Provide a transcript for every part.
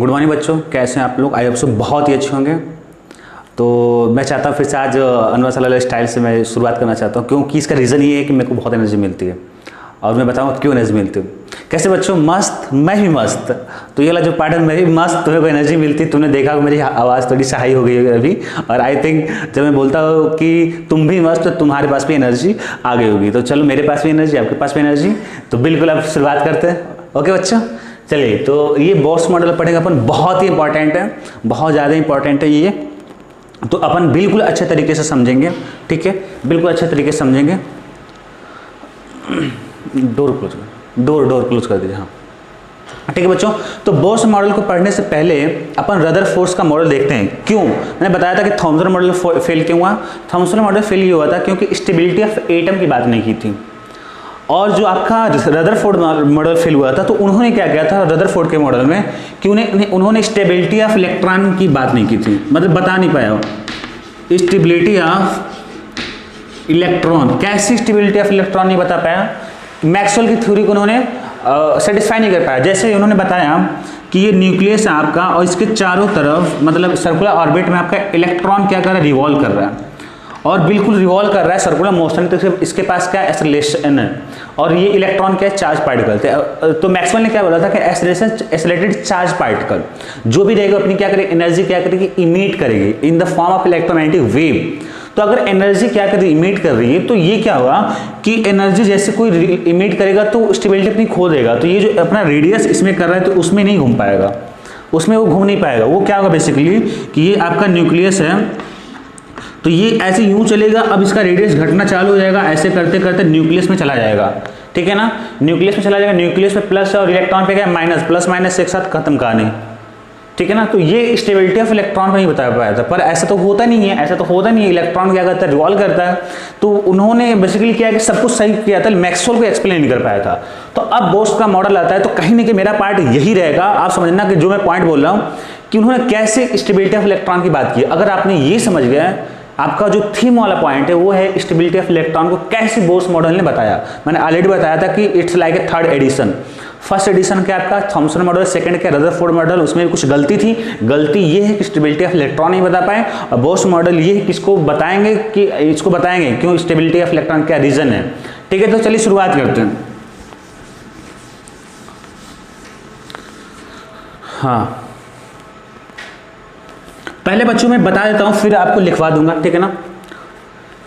Good morning बच्चों, कैसे हैं आप लोग? आई होप सो बहुत ही अच्छे होंगे। तो मैं चाहता हूँ फिर से आज अनवर सल्लल्लाहु अलैहि स्टाइल से मैं शुरुआत करना चाहता हूँ, क्योंकि इसका रीज़न ये है कि मेरे को बहुत एनर्जी मिलती है और मैं बताऊँगा क्यों एनर्जी मिलती है। कैसे बच्चों? मस्त, मैं भी मस्त। तो ये वाला जो पार्ट है मैं भी मस्त, तुम्हें को एनर्जी मिलती है। तुमने देखा मेरी आवाज़ थोड़ी सी हाई हो गई है अभी, और आई थिंक जब मैं बोलता हूँ कि तुम भी मस्त, तो तुम्हारे पास भी एनर्जी आ गई होगी। तो चलो, मेरे पास भी एनर्जी, आपके पास भी एनर्जी, तो बिल्कुल अब शुरुआत करते हैं। ओके बच्चों, चलिए। तो ये बोस मॉडल पढ़ेंगे अपन, बहुत ही इंपॉर्टेंट है, बहुत ज़्यादा इंपॉर्टेंट है ये। तो अपन बिल्कुल अच्छे तरीके से समझेंगे, ठीक है? बिल्कुल अच्छे तरीके से समझेंगे। डोर क्लोज कर दीजिए। हाँ, ठीक है बच्चों। तो बोस मॉडल को पढ़ने से पहले अपन रदरफोर्ड का मॉडल देखते हैं। क्यों? मैंने बताया था कि थॉमसन मॉडल फेल क्यों हुआ। थॉमसन मॉडल फेल ये हुआ था क्योंकि स्टेबिलिटी ऑफ एटम की बात नहीं की थी। और जो आपका रदरफोर्ड मॉडल फेल हुआ था, तो उन्होंने क्या किया था रदरफोर्ड के मॉडल में कि उन्होंने स्टेबिलिटी ऑफ इलेक्ट्रॉन की बात नहीं की थी, मतलब बता नहीं पाया स्टेबिलिटी ऑफ इलेक्ट्रॉन। कैसी स्टेबिलिटी ऑफ इलेक्ट्रॉन नहीं बता पाया? मैक्सवेल की थ्योरी को उन्होंने सेटिस्फाई नहीं कर पाया। जैसे उन्होंने बताया कि ये न्यूक्लियस है आपका, और इसके चारों तरफ मतलब सर्कुलर ऑर्बिट में आपका इलेक्ट्रॉन क्या कर रहा है? रिवॉल्व कर रहा है, और बिल्कुल रिवॉल्व कर रहा है सर्कुलर मोशन। तो इसके पास क्या एक्सेलरेशन है, और ये इलेक्ट्रॉन क्या है? चार्ज पार्टिकल थे। तो मैक्सवेल ने क्या बोला था कि एक्सेलरेटेड चार्ज पार्टिकल जो भी रहेगा अपनी क्या करेगी? एनर्जी क्या करेगी? इमिट करेगी in the form of electromagnetic wave. तो अगर एनर्जी क्या कर रही है? इमिट कर रही है, तो ये क्या होगा कि एनर्जी जैसे कोई इमिट करेगा तो स्टेबिलिटी अपनी खो देगा। तो ये जो अपना रेडियस इसमें कर रहा है, तो उसमें नहीं घूम पाएगा, उसमें वो घूम नहीं पाएगा। वो क्या होगा बेसिकली कि ये आपका न्यूक्लियस है, तो ये ऐसे यूं चलेगा। अब इसका रेडियस घटना चालू हो जाएगा, ऐसे करते करते न्यूक्लियस में चला जाएगा, ठीक है ना? न्यूक्लियस में चला जाएगा, न्यूक्लियस में प्लस और इलेक्ट्रॉन पे क्या माइनस, प्लस माइनस एक साथ खत्म कहानी, ठीक है ना? तो ये स्टेबिलिटी ऑफ इलेक्ट्रॉन को नहीं बता पाया था। पर ऐसा तो होता नहीं है, ऐसा तो होता नहीं है। इलेक्ट्रॉन क्या करता है? रिवॉल्व करता है। तो उन्होंने बेसिकली क्या है कि सब कुछ सही किया था, मैक्सवेल को एक्सप्लेन नहीं कर पाया था। तो अब बोस का मॉडल आता है, तो कहीं ना कहीं मेरा पार्ट यही रहेगा। आप समझना कि जो मैं पॉइंट बोल रहा हूँ कि उन्होंने कैसे स्टेबिलिटी ऑफ इलेक्ट्रॉन की बात की। अगर आपने ये समझ गया, आपका जो थीम वाला पॉइंट है वो है स्टेबिलिटी ऑफ इलेक्ट्रॉन को कैसे बोस मॉडल ने बताया। मैंने ऑलरेडी बताया था कि it's like a third edition. First edition क्या आपका थॉमसन मॉडल, सेकंड क्या रदरफोर्ड मॉडल, उसमें कुछ गलती थी। गलती ये है कि स्टेबिलिटी ऑफ इलेक्ट्रॉन नहीं बता पाए, और बोस मॉडल ये है कि इसको बताएंगे क्यों स्टेबिलिटी ऑफ इलेक्ट्रॉन क्या रीजन है, ठीक है? तो चलिए शुरुआत करते हैं। हाँ, पहले बच्चों में बता देता हूं, फिर आपको लिखवा दूंगा, ठीक है ना?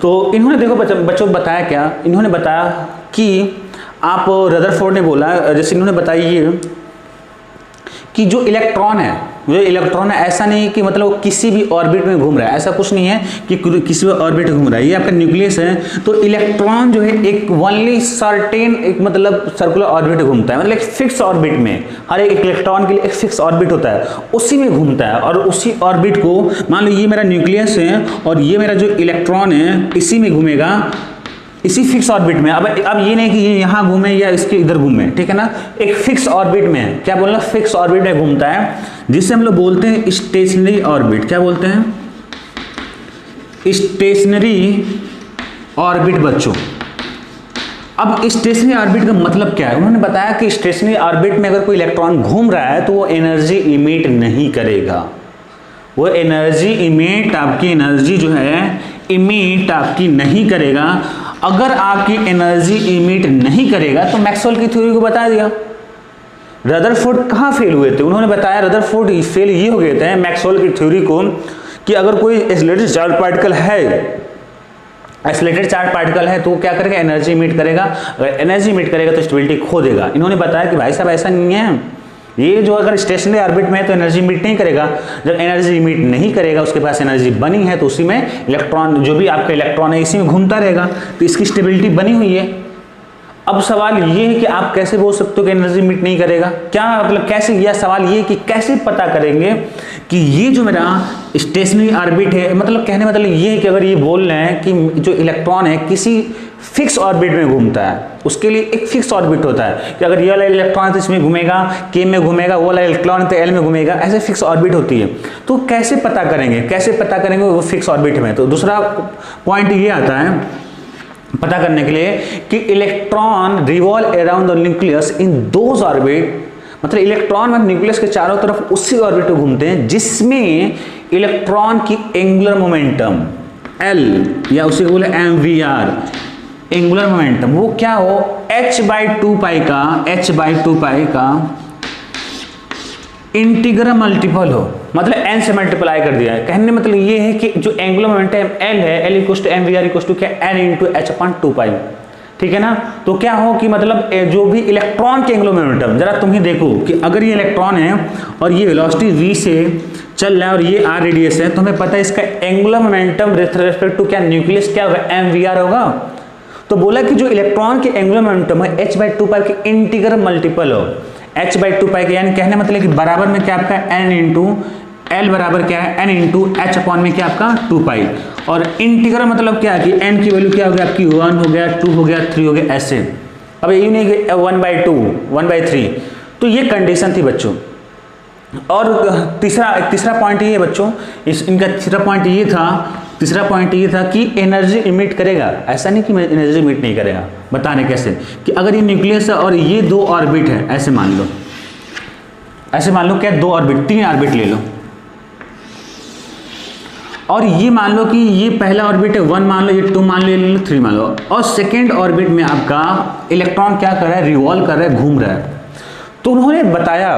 तो इन्होंने देखो बच्चों बताया क्या, इन्होंने बताया कि आप रदरफोर्ड ने बोला, जैसे इन्होंने बताया ये कि जो इलेक्ट्रॉन है ऐसा नहीं कि मतलब वो किसी भी ऑर्बिट में घूम रहा है, ऐसा कुछ नहीं है कि किसी भी ऑर्बिट में घूम रहा है। ये आपका न्यूक्लियस है, तो इलेक्ट्रॉन जो है एक ओनली सर्टेन एक मतलब सर्कुलर ऑर्बिट घूमता है, मतलब एक फिक्स ऑर्बिट में। हर एक इलेक्ट्रॉन के लिए एक फिक्स ऑर्बिट होता है, उसी में घूमता है। और उसी ऑर्बिट को मान लो ये मेरा न्यूक्लियस है और ये मेरा जो इलेक्ट्रॉन है इसी में घूमेगा, इसी फिक्स ऑर्बिट में। अब ये नहीं कि ये यहाँ घूमे या इसके इधर घूमे, ठीक है ना? एक फिक्स ऑर्बिट में, क्या बोलना? फिक्स ऑर्बिट में घूमता है, जिसे हम लोग बोलते हैं स्टेशनरी ऑर्बिट। क्या बोलते हैं? स्टेशनरी ऑर्बिट बच्चों। अब स्टेशनरी ऑर्बिट का मतलब क्या है? उन्होंने बताया कि स्टेशनरी ऑर्बिट में अगर कोई इलेक्ट्रॉन घूम रहा है तो वो एनर्जी इमिट नहीं करेगा। वो एनर्जी इमिट, आपकी एनर्जी जो है इमिट आपकी नहीं करेगा। अगर आपकी एनर्जी इमिट नहीं करेगा तो मैक्सवेल की थ्योरी को बता दिया। रदरफोर्ड कहाँ फेल हुए थे? उन्होंने बताया रदरफोर्ड फेल ये हो गए थे मैक्सवेल की थ्योरी को कि अगर कोई एक्सेलरेटेड चार्ज पार्टिकल है तो वो क्या करेगा? एनर्जी इमिट करेगा। अगर एनर्जी इमिट करेगा तो स्टेबिलिटी खो देगा। इन्होंने बताया कि भाई साहब ऐसा नहीं है, ये जो अगर स्टेशनरी ऑर्बिट में है तो एनर्जी इमिट नहीं करेगा। जब एनर्जी इमिट नहीं करेगा, उसके पास एनर्जी बनी है, तो उसी में इलेक्ट्रॉन, जो भी आपका इलेक्ट्रॉन है इसी में घूमता रहेगा, तो इसकी स्टेबिलिटी बनी हुई है। अब सवाल ये है कि आप कैसे बोल सकते हो कि एनर्जी इमिट नहीं करेगा? क्या मतलब कैसे? यह सवाल ये है कि कैसे पता करेंगे कि ये जो मेरा स्टेशनरी ऑर्बिट है, मतलब कहने मतलब ये है कि अगर ये बोल रहे हैं कि जो इलेक्ट्रॉन है किसी फिक्स ऑर्बिट में घूमता है, उसके लिए एक फिक्स ऑर्बिट होता है कि अगर ये वाला इलेक्ट्रॉन तो इसमें घूमेगा, के में घूमेगा, वो वाला इलेक्ट्रॉन तो एल में घूमेगा, ऐसे फिक्स ऑर्बिट होती है। तो कैसे पता करेंगे वो फिक्स ऑर्बिट में? तो दूसरा पॉइंट ये आता है पता करने के लिए कि electron revolve around the nucleus in those orbit, मतलब इलेक्ट्रॉन और न्यूक्लियस के चारों तरफ उसी ऑर्बिट में घूमते हैं जिसमें इलेक्ट्रॉन की एंगुलर मोमेंटम L या उसे बोले MVR एंगुलर मोमेंटम वो क्या हो h/2 का इंटीग्रल मल्टीपल हो, मतलब n से मल्टीप्लाई कर दिया है। कहने मतलब ये है कि जो एंगुलर मोमेंटम L है L = MVR = क्या n × h/2 ठीक है ना। तो क्या हो कि मतलब जो भी इलेक्ट्रॉन के एंगुलर मोमेंटम, जरा तुम ही देखो कि अगर ये इलेक्ट्रॉन है और ये वेलोसिटी v से चल रहा है और ये r रेडियस है, तो हमें पता है इसका angular momentum with respect to क्या न्यूक्लियस क्या होगा MVR होगा। तो बोला कि जो इलेक्ट्रॉन के एंगुलर मोमेंटम है h/2 के इंटीग्रल मल्टीपल हो h/2 के, यानी कहने मतलब कि बराबर में क्या आपका n × L बराबर क्या है n × h/ में क्या आपका 2 और इंटीग्रल मतलब क्या कि n की वैल्यू क्या हो गया आपकी 1 हो गया 2 हो गया 3 हो गया ऐसे। अब ये नहीं कि 1/2 1/3, तो ये कंडीशन थी बच्चों। और तीसरा पॉइंट ये है बच्चों, इनका तीसरा पॉइंट ये था कि एनर्जी इमिट करेगा। ऐसा नहीं कि एनर्जी इमिट नहीं करेगा, बताने कैसे कि अगर ये न्यूक्लियस है और ये 2 ऑर्बिट है, ऐसे मान लो क्या 2 ऑर्बिट 3 ऑर्बिट ले लो, और ये मान लो कि ये पहला ऑर्बिट है 1 मान लो, ये 2 मान लो, ये 3 मान लो, और सेकेंड ऑर्बिट में आपका इलेक्ट्रॉन क्या कर रहा है रिवॉल्व कर रहा है, घूम रहा है। तो उन्होंने बताया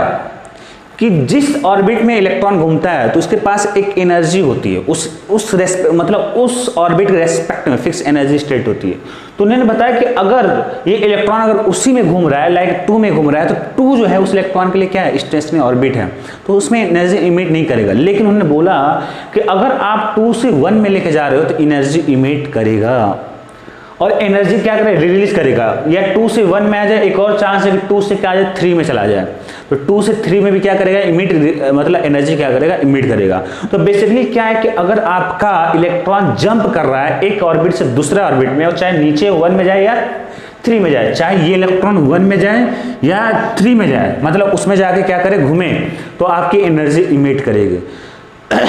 कि जिस ऑर्बिट में इलेक्ट्रॉन घूमता है तो उसके पास एक एनर्जी होती है, उस ऑर्बिट के रेस्पेक्ट में फिक्स एनर्जी स्टेट होती है। तो उन्होंने बताया कि अगर ये इलेक्ट्रॉन अगर उसी में घूम रहा है लाइक 2 में घूम रहा है, तो 2 जो है उस इलेक्ट्रॉन के लिए क्या है स्टेशनरी ऑर्बिट है, तो उसमें एनर्जी इमिट नहीं करेगा। लेकिन उन्होंने बोला कि अगर आप 2 से 1 में लेके जा रहे हो तो एनर्जी इमिट करेगा और एनर्जी क्या करेगा रिलीज करेगा, या 2 से 1 में आ जाए, एक और चांस है कि 2 से क्या आ जाए 3 में चला जाए, तो 2 से 3 में भी क्या करेगा इमिट, मतलब एनर्जी क्या करेगा इमिट करेगा। तो बेसिकली क्या है कि अगर आपका इलेक्ट्रॉन जंप कर रहा है एक ऑर्बिट से दूसरे ऑर्बिट में, और चाहे नीचे 1 में जाए या 3 में जाए, चाहे ये इलेक्ट्रॉन 1 में जाए या 3 में जाए, मतलब उसमें जाके क्या करे घूमे, तो आपकी एनर्जी इमिट करेगी।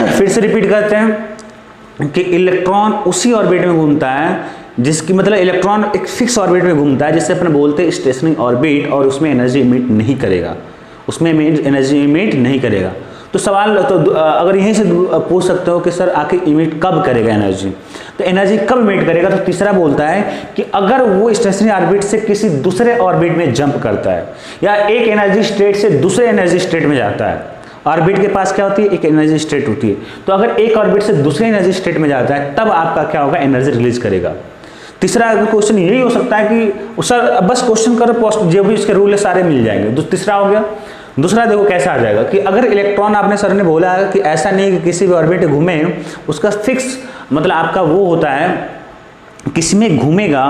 फिर से रिपीट करते हैं कि इलेक्ट्रॉन उसी ऑर्बिट में घूमता है जिसकी मतलब इलेक्ट्रॉन एक फिक्स ऑर्बिट में घूमता है जिससे अपने बोलते हैं स्टेशनरी ऑर्बिट, और उसमें एनर्जी इमिट नहीं करेगा, उसमें एनर्जी इमिट नहीं करेगा। तो सवाल तो अगर यहीं से पूछ सकते हो कि सर आखिर इमिट कब करेगा एनर्जी, तो एनर्जी कब इमिट करेगा, तो तीसरा बोलता है कि अगर वो स्टेशनरी ऑर्बिट से किसी दूसरे ऑर्बिट में जंप करता है या एक एनर्जी स्टेट से दूसरे एनर्जी स्टेट में जाता है। ऑर्बिट के पास क्या होती है एक एनर्जी स्टेट होती है, तो अगर एक ऑर्बिट से दूसरे एनर्जी स्टेट में जाता है तब आपका क्या होगा एनर्जी रिलीज करेगा। तीसरा क्वेश्चन यही हो सकता है कि सर बस क्वेश्चन करो जो भी इसके रूल है सारे मिल जाएंगे। तीसरा हो गया। दूसरा देखो कैसा आ जाएगा कि अगर इलेक्ट्रॉन आपने सर ने बोला है कि ऐसा नहीं कि किसी भी ऑर्बिट घूमे, उसका फिक्स मतलब आपका वो होता है किसमें घूमेगा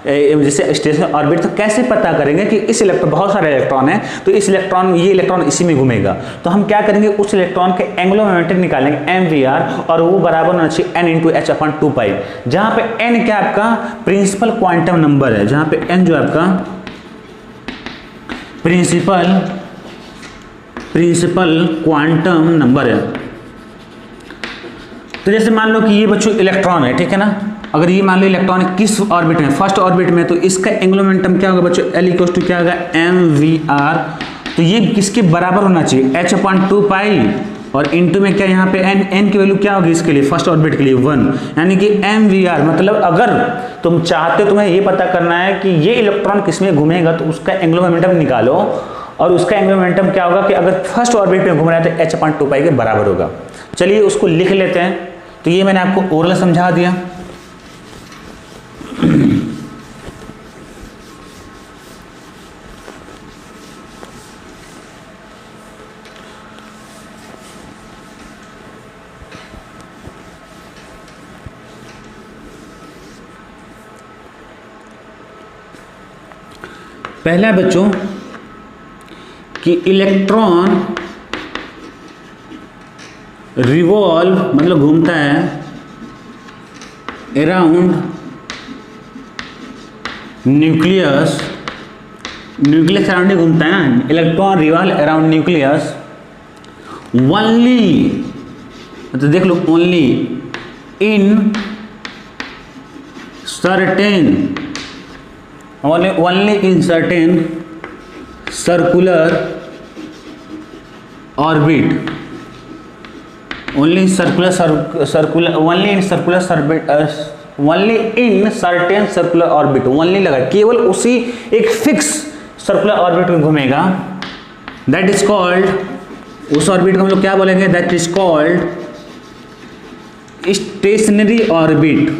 जैसे स्टेशन ऑर्बिट, तो कैसे पता करेंगे कि इस इलेक्ट्रॉन बहुत सारे इलेक्ट्रॉन है तो ये इलेक्ट्रॉन इसी में घूमेगा, तो हम क्या करेंगे उस इलेक्ट्रॉन के एंगुलर मोमेंटम निकालेंगे MVR, और वो बराबर होना चाहिए n × h/2, जहां पे n क्या आपका प्रिंसिपल क्वांटम नंबर है, जहां पे n जो आपका प्रिंसिपल क्वांटम नंबर है। तो जैसे मान लो कि ये बच्चों इलेक्ट्रॉन है, ठीक है ना, अगर ये मान लो इलेक्ट्रॉन किस ऑर्बिट में, फर्स्ट ऑर्बिट में, तो इसका एंगुलर मोमेंटम क्या होगा बच्चों L = क्या होगा MVR, तो ये किसके बराबर होना चाहिए h/2 और इनटू में क्या यहाँ पे n की वैल्यू क्या होगी इसके लिए फर्स्ट ऑर्बिट के लिए 1, यानी कि MVR। मतलब अगर तुम चाहते हो तुम्हें ये पता करना है कि ये इलेक्ट्रॉन किस में घूमेगा तो उसका एंगुलर मोमेंटम निकालो, और उसका एंगुलर मोमेंटम क्या होगा कि अगर फर्स्ट ऑर्बिट में घूम रहा है तो h/2 के बराबर होगा। चलिए उसको लिख लेते हैं। तो ये मैंने आपको ओरल समझा दिया। पहला बच्चों कि इलेक्ट्रॉन रिवॉल्व मतलब घूमता है अराउंड न्यूक्लियस अराउंड ही घूमता है ना, electron revolve around nucleus only, तो देख लो only in certain circular orbit, only in certain circular orbit, only लगा, केवल उसी एक फिक्स सर्कुलर ऑर्बिट में घूमेगा, दैट इज कॉल्ड, उस ऑर्बिट को हम लोग क्या बोलेंगे, that is called stationery orbit,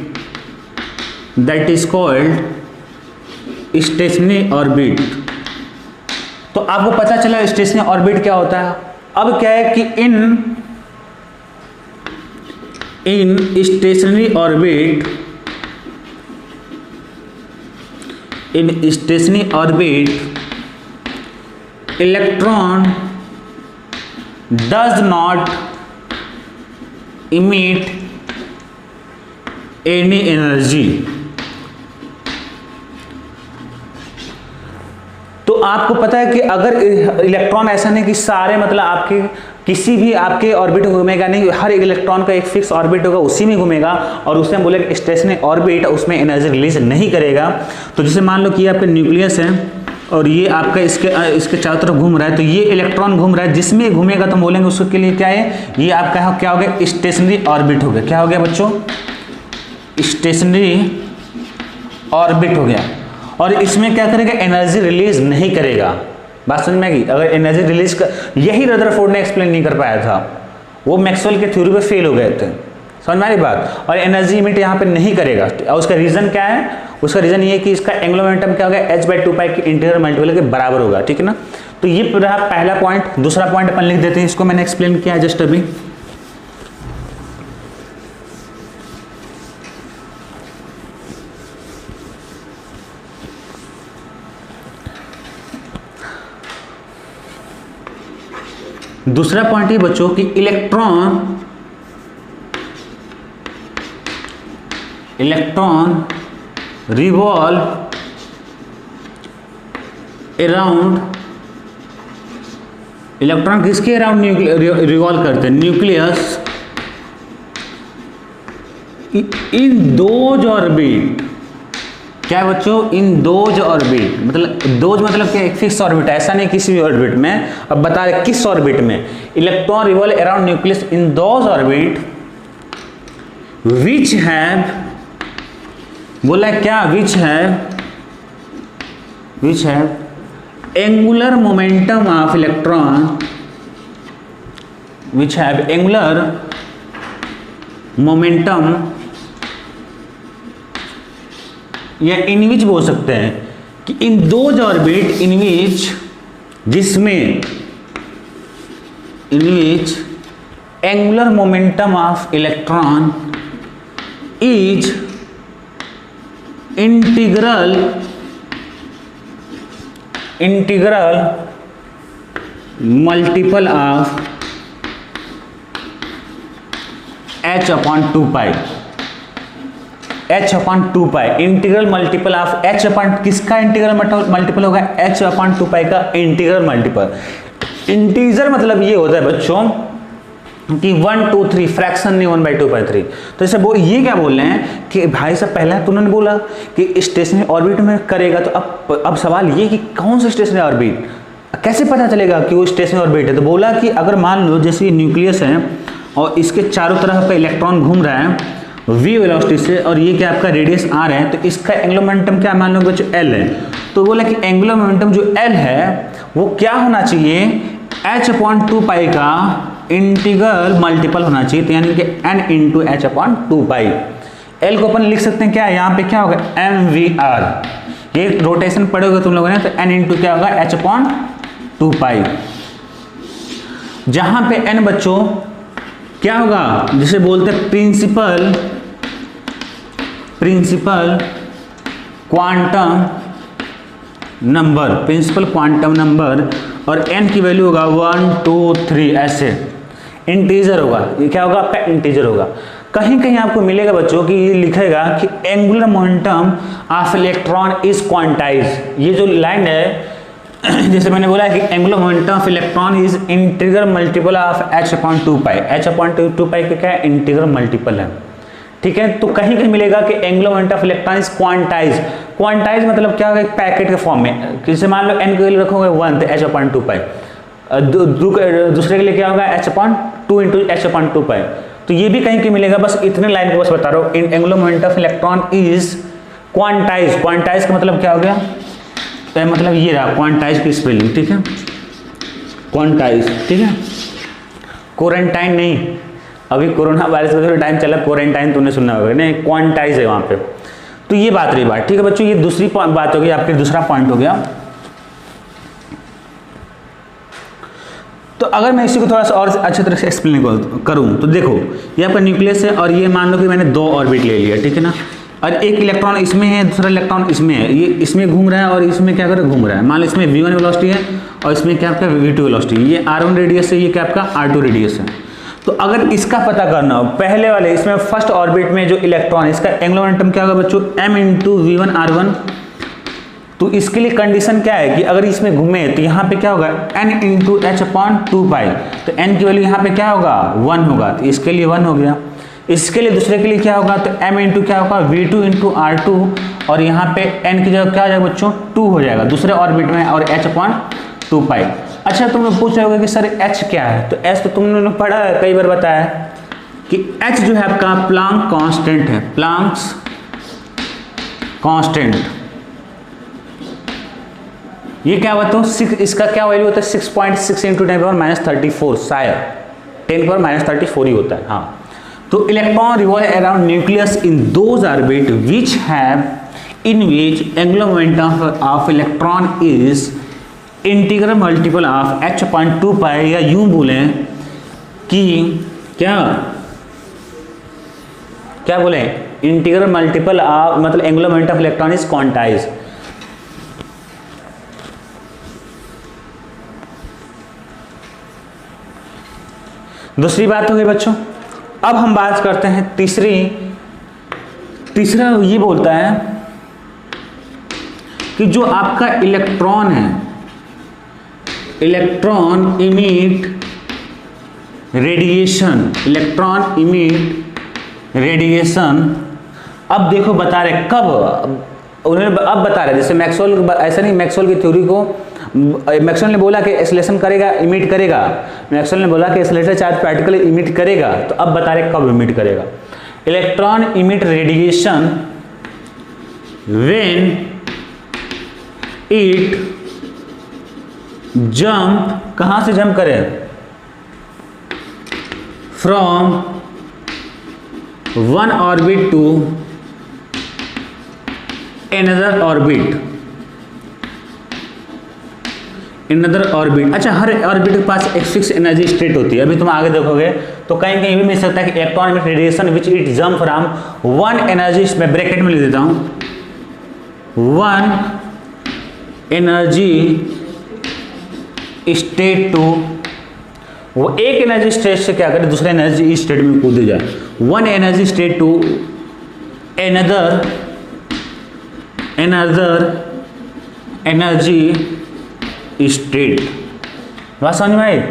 that is called stationery orbit. तो आपको पता चला स्टेशनरी ऑर्बिट क्या होता है। अब क्या है कि in stationary orbit, in stationary orbit electron does not emit any energy। तो आपको पता है कि अगर इलेक्ट्रॉन, ऐसा नहीं कि सारे मतलब आपके किसी भी आपके ऑर्बिट में घूमेगा नहीं, हर एक इलेक्ट्रॉन का एक फिक्स ऑर्बिट होगा, उसी में घूमेगा, और उसमें हम बोले स्टेशनरी ऑर्बिट, उसमें एनर्जी रिलीज नहीं करेगा। तो जैसे मान लो कि ये आपका न्यूक्लियस है और ये आपका इसके चारों तरफ घूम रहा है, तो ये इलेक्ट्रॉन घूम रहा है, जिसमें घूमेगा तो बोलेंगे उसके लिए क्या है, ये आपका क्या हो गया, स्टेशनरी ऑर्बिट हो गया। क्या हो गया बच्चों, स्टेशनरी ऑर्बिट हो गया। और इसमें क्या करेगा, एनर्जी रिलीज नहीं करेगा। बात समझ में आएगी। अगर एनर्जी रिलीज कर, यही रदरफोर्ड ने एक्सप्लेन नहीं कर पाया था, वो मैक्सवेल के थ्योरी पे फेल हो गए थे, समझ में आ रही बात। और एनर्जी इमिट यहाँ पे नहीं करेगा। और उसका रीजन क्या है, उसका रीजन ये है कि इसका एंगुलर मोमेंटम क्या होगा, h/2 की इंटीग्रल मल्टीपल के बराबर होगा, ठीक है ना। तो ये रहा पहला पॉइंट। दूसरा पॉइंट अपन लिख देते हैं, इसको मैंने एक्सप्लेन किया जस्ट अभी। दूसरा पॉइंट ये बच्चों कि इलेक्ट्रॉन रिवॉल्व अराउंड, इलेक्ट्रॉन किसके अराउंड रिवॉल्व करते हैं, न्यूक्लियस, इन दोज ऑर्बिट। क्या बच्चों, इन दोज ऑर्बिट, मतलब दोज मतलब क्या, एक फिक्स ऑर्बिट, ऐसा नहीं किसी भी ऑर्बिट में। अब बता रहे किस ऑर्बिट में, electron revolve around nucleus in those orbit which have, बोला क्या, which have angular momentum of electron, which have angular momentum, या इन विच बोल सकते हैं कि in those orbit in which, जिसमें in which angular momentum of electron is integral multiple of h/2π, h/2π, integral multiple of h अपन, किसका integral multiple होगा, h/2π का इंटीग्रल मल्टीपल। इंटीजर मतलब ये होता है बच्चों कि 1 2 3, फ्रैक्शन नहीं 1/2/3। तो जैसे वो ये क्या बोल रहे हैं कि भाई साहब, पहला तो उन्होंने बोला कि स्टेशनरी ऑर्बिट में करेगा, तो अब सवाल ये कि कौन सा स्टेशनरी ऑर्बिट, कैसे पता चलेगा कि वो स्टेशनरी ऑर्बिट है। तो बोला कि अगर मान लो जैसे न्यूक्लियस है और इसके चारों तरफ का इलेक्ट्रॉन घूम रहा है v वेलोसिटी से, और ये क्या आपका रेडियस r है, तो इसका एंगुलर मोमेंटम क्या मान लो बच्चों, l है। तो बोला कि एंगुलर मोमेंटम जो l है वो क्या होना चाहिए, h/2π का इंटीग्रल मल्टीपल होना चाहिए, तो यानी कि n × h/2π। l को अपन लिख सकते हैं क्या, यहाँ पे क्या होगा, mvr। ये रोटेशन पढ़ोगे तुम लोगों ने, तो n × क्या होगा, h/2π। जहां पे n बच्चों क्या होगा, जिसे बोलते हैं प्रिंसिपल क्वांटम नंबर, और n की वैल्यू होगा 1 2 3, ऐसे इंटीजर होगा। ये क्या होगा, आपका इंटीजर होगा। कहीं कहीं आपको मिलेगा बच्चों कि ये लिखेगा कि angular momentum of electron is quantize. ये जो लाइन है, जैसे मैंने बोला है कि angular momentum of electron is integral multiple of h/2π। h/2π का क्या है, इंटीग्रल मल्टीपल है, ठीक है। तो कहीं कहीं मिलेगा कि angular momentum of electron is quantise, quantize मतलब क्या होगा, एक पैकेट के फॉर्म में, जैसे मान लो n की वैल्यू रखोगे 1 तो h/2 पाई, दूसरे के लिए क्या होगा h/2 इंटू h/2 पाई। तो ये भी कहीं के मिलेगा, बस इतने लाइन को बस बता रहा हूँ। In angular momentum of electron is quantise. Quantise का मतलब क्या हो गया, तो मतलब ये रहा क्वांटाइज की स्पेलिंग, ठीक है, क्वांटाइज, ठीक है, क्वारंटाइन नहीं, अभी कोरोना वायरस का जो टाइम चला क्वारंटाइन तूने सुना होगा, नहीं क्वांटाइज है वहाँ पे। तो ये बात रही बात, ठीक है बच्चों, ये दूसरी बात हो गई, आपके दूसरा पॉइंट हो गया। तो अगर मैं इसी को थोड़ा सा और अच्छी तरह से एक्सप्लेन करूँ तो देखो, ये आपका न्यूक्लियस है और ये मान लो कि मैंने 2 ऑर्बिट ले लिया, ठीक है ना, और एक इलेक्ट्रॉन इसमें है, दूसरा इलेक्ट्रॉन इसमें है, ये इसमें घूम रहा है और इसमें क्या कर रहा है, घूम रहा है। मान लो इसमें v1 वेलोसिटी है और इसमें क्या आपका v2 वेलोसिटी, ये r1 रेडियस है, ये क्या आपका r2 रेडियस है। तो अगर इसका पता करना हो, पहले वाले इसमें फर्स्ट ऑर्बिट में जो इलेक्ट्रॉन, इसका एंगुलर मोमेंटम क्या होगा बच्चों, m इंटू v1 r1। तो इसके लिए कंडीशन क्या है कि अगर इसमें घूमे तो यहाँ पे क्या होगा n इंटू h/2 पाई, तो n की वैल्यू यहाँ पे क्या होगा 1 होगा, तो इसके लिए 1 हो गया। इसके लिए दूसरे के लिए क्या होगा, तो m इंटू क्या होगा v2 इंटू r2, और यहाँ पे n की जगह क्या हो जाएगा बच्चों 2 हो जाएगा दूसरे ऑर्बिट में, और h/2 पाई। अच्छा तुम लोग पूछ रहे होगे कि सर h क्या है, तो h तो तुमने पढ़ा है, कई बार बताया है कि h जो है आपका प्लांक कांस्टेंट है, प्लांक्स कांस्टेंट। ये क्या बताओ, इसका क्या वैल्यू होता है 6.6 इंटू 10⁻34, शायद 10⁻34 ही होता है, हाँ। तो electron revolve around nucleus in those orbit which have in which angular momentum of electron is integral multiple of h/2 पाई, या यूं बोलें कि क्या क्या बोले, इंटीग्रल मल्टीपल ऑफ मतलब angular momentum of electron is quantize. दूसरी बात हो गई बच्चों। अब हम बात करते हैं तीसरा ये बोलता है कि जो आपका इलेक्ट्रॉन है, electron emit radiation, electron emit radiation. अब देखो बता रहे कब, उन्होंने अब बता रहे, जैसे मैक्सवेल, ऐसा नहीं मैक्सवेल की थ्योरी को मैक्सवेल ने बोला कि एक्सेलरेशन करेगा, इमिट करेगा, मैक्सवेल ने बोला कि एक्सेलरेटेड चार्ज पार्टिकल इमिट करेगा, तो अब बता रहे कब इमिट करेगा। Electron emit radiation when it jump, कहां से जंप करे, from one orbit to another orbit, another orbit. अच्छा, हर ऑर्बिट के पास एक फिक्स एनर्जी स्टेट होती है, अभी तुम आगे देखोगे तो कहीं कहीं भी मिल सकता है कि electron emit radiation which it jump from one energy, मैं ब्रैकेट में लिख देता हूं, वन एनर्जी स्टेट टू, वो एक एनर्जी स्टेट से क्या करे दूसरे एनर्जी स्टेट में कूद जाए, one energy state to another energy state. बात समझ में आई,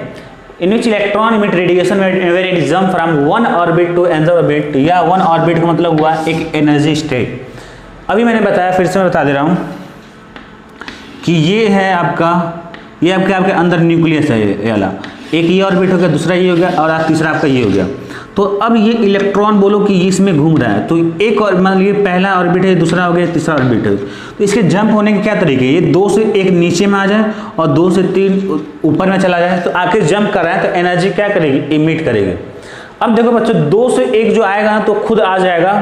in which electron emit radiation where it jump from one orbit to another orbit, या वन ऑर्बिट का मतलब हुआ एक एनर्जी स्टेट। अभी मैंने बताया, फिर से मैं बता दे रहा हूं कि ये है आपका, ये आपके अंदर न्यूक्लियस है, ये वाला एक ये ऑर्बिट हो गया, दूसरा ये हो गया, और तीसरा आपका ये हो गया। तो अब ये इलेक्ट्रॉन बोलो कि ये इसमें घूम रहा है, तो एक और मान लीजिए पहला ऑर्बिट है, दूसरा हो गया, तीसरा ऑर्बिट है, तो इसके जंप होने के क्या तरीके, ये 2 से 1 नीचे में आ जाए और 2 से 3 ऊपर में चला जाए, तो आखिर जंप कर रहा है तो एनर्जी क्या करेगी, इमिट करेगी। अब देखो बच्चों 2 से 1 जो आएगा तो खुद आ जाएगा,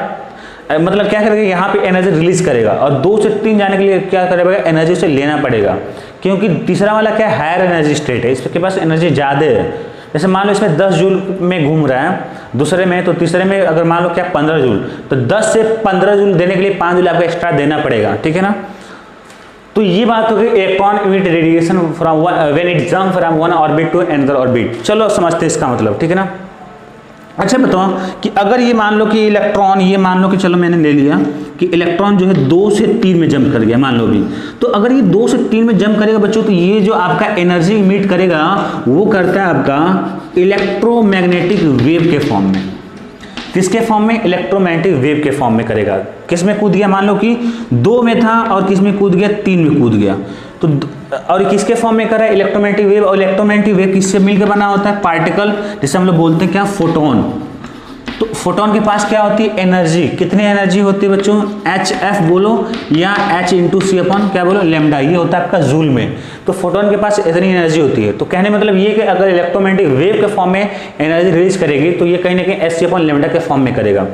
मतलब क्या करेगा यहाँ पे एनर्जी रिलीज करेगा, और 2 से 3 जाने के लिए क्या करेगा, एनर्जी से लेना पड़ेगा, क्योंकि तीसरा वाला क्या हायर एनर्जी स्टेट है, इसके पास एनर्जी ज़्यादा है। जैसे मान लो इसमें 10 जूल में घूम रहा है दूसरे में, तो तीसरे में अगर मान लो क्या 15 जूल, तो 10 से 15 जूल देने के लिए 5 जूल आपको एक्स्ट्रा देना पड़ेगा, ठीक है ना। तो ये बात हो गई electron emit radiation from when it jump from one orbit to another orbit. चलो समझते हैं इसका मतलब, ठीक है ना। अच्छा बताओ कि अगर ये मान लो कि इलेक्ट्रॉन, ये मान लो कि चलो मैंने ले लिया कि इलेक्ट्रॉन जो है 2 से 3 में जंप कर गया, मान लो भी, तो अगर ये 2 से 3 में जंप करेगा बच्चों, तो ये जो आपका एनर्जी इमिट करेगा वो करता है आपका इलेक्ट्रोमैग्नेटिक वेव के फॉर्म में। किसके फॉर्म में, इलेक्ट्रोमैग्नेटिक वेव के फॉर्म में करेगा। किस में कूद गया, मान लो कि 2 में था और किस में कूद गया, 3 में कूद गया, तो और किसके फॉर्म में कर रहा है, इलेक्ट्रोमैग्नेटिक वेव। और इलेक्ट्रोमैग्नेटिक वेव किससे मिलकर बना होता है, पार्टिकल, जिसे हम लोग बोलते हैं क्या, फोटोन। तो फोटोन के पास क्या होती है, एनर्जी। कितनी एनर्जी होती है बच्चों, HF बोलो या H इंटू सी अपॉन क्या बोलो, लैम्डा, ये होता है आपका जूल में। तो फोटोन के पास इतनी एनर्जी होती है। तो कहने मतलब ये कि अगर इलेक्ट्रोमैग्नेटिक वेव के फॉर्म में एनर्जी रिलीज करेगी तो ये कहीं ना कहीं H अपॉन लैम्डा के फॉर्म में करेगा।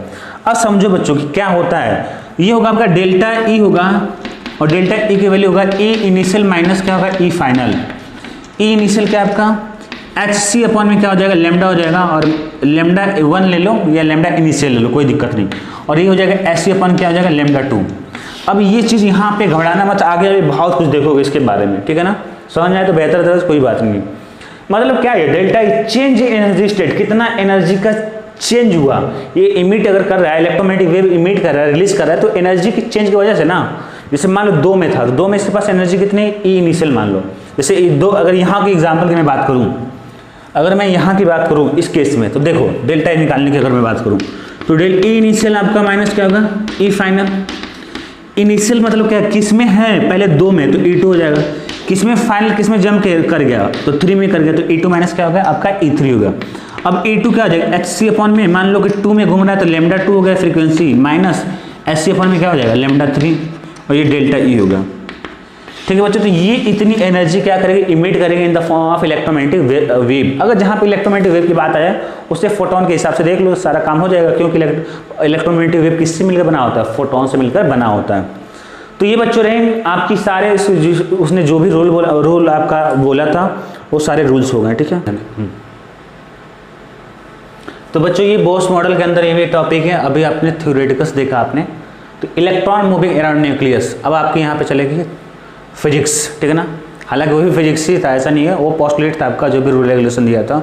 अब समझो बच्चों कि क्या होता है, ये होगा आपका डेल्टा E होगा, और डेल्टा E की वैल्यू होगा E इनिशियल माइनस क्या होगा, E फाइनल। E इनिशियल क्या आपका, HC अपॉन में क्या हो जाएगा, लैम्डा हो जाएगा, और लैम्डा 1 ले लो या लैम्डा इनिशियल ले लो, कोई दिक्कत नहीं, और ये हो जाएगा SC अपॉन क्या हो जाएगा, लैम्डा 2। अब ये चीज़ यहाँ पे घबराना मत, आगे अभी बहुत कुछ देखोगे इसके बारे में, ठीक है ना, समझ में आए तो बेहतर तरह से, कोई बात नहीं। मतलब क्या है delta E, change energy state, कितना एनर्जी का चेंज हुआ, ये इमिट अगर कर रहा है, इलेक्ट्रोमैग्नेटिक वेव इमिट कर रहा है, रिलीज कर रहा है, तो एनर्जी की चेंज की वजह से ना, जैसे मान लो 2 में था, तो 2 में इसके पास एनर्जी कितनी, E इनिशियल मान लो, जैसे 2, अगर यहाँ की एग्जाम्पल की मैं बात करूँ, अगर मैं यहाँ की बात करूँ इस केस में, तो देखो डेल्टा ई निकालने की अगर मैं बात करूँ, तो डेल्टा ई इनिशियल आपका माइनस क्या होगा, E फाइनल। इनिशियल मतलब क्या, किस में है, पहले 2 में, तो E2 हो जाएगा, किस में फाइनल, किस में जम कर गया, तो 3 में कर गया, तो E2 माइनस क्या होगा आपका, E3 होगा। अब E2 क्या हो जाएगा, HC अपॉन में, मान लो कि 2 में घूम रहा है तो लैम्डा 2 हो गया फ्रीक्वेंसी, माइनस SC अपॉन में क्या हो जाएगा, लैम्डा 3, और ये डेल्टा E होगा। ठीक है बच्चों, तो ये इतनी एनर्जी क्या करेगी, इमिट करेगी in the form of electromagnetic wave. अगर जहाँ पे इलेक्ट्रोमैग्नेटिक वेव की बात आए उससे फोटोन के हिसाब से देख लो, सारा काम हो जाएगा, क्योंकि इलेक्ट्रोमैग्नेटिक वेव किससे मिलकर बना होता है, फोटोन से मिलकर बना होता है। तो ये बच्चों रहे आपकी सारे, उसने जो भी रोल आपका बोला था वो सारे रूल्स हो गए, ठीक है। तो बच्चों ये बोस मॉडल के अंदर ये भी टॉपिक है, अभी आपने थ्योरेटिकल्स देखा आपने, तो इलेक्ट्रॉन मूविंग अराउंड न्यूक्लियस। अब आपके यहाँ पे चलेगी फिजिक्स, ठीक है ना, हालांकि वो भी फिजिक्स ही था, ऐसा नहीं है, वो पोस्टुलेट था आपका जो भी रूल रेगुलेशन दिया था।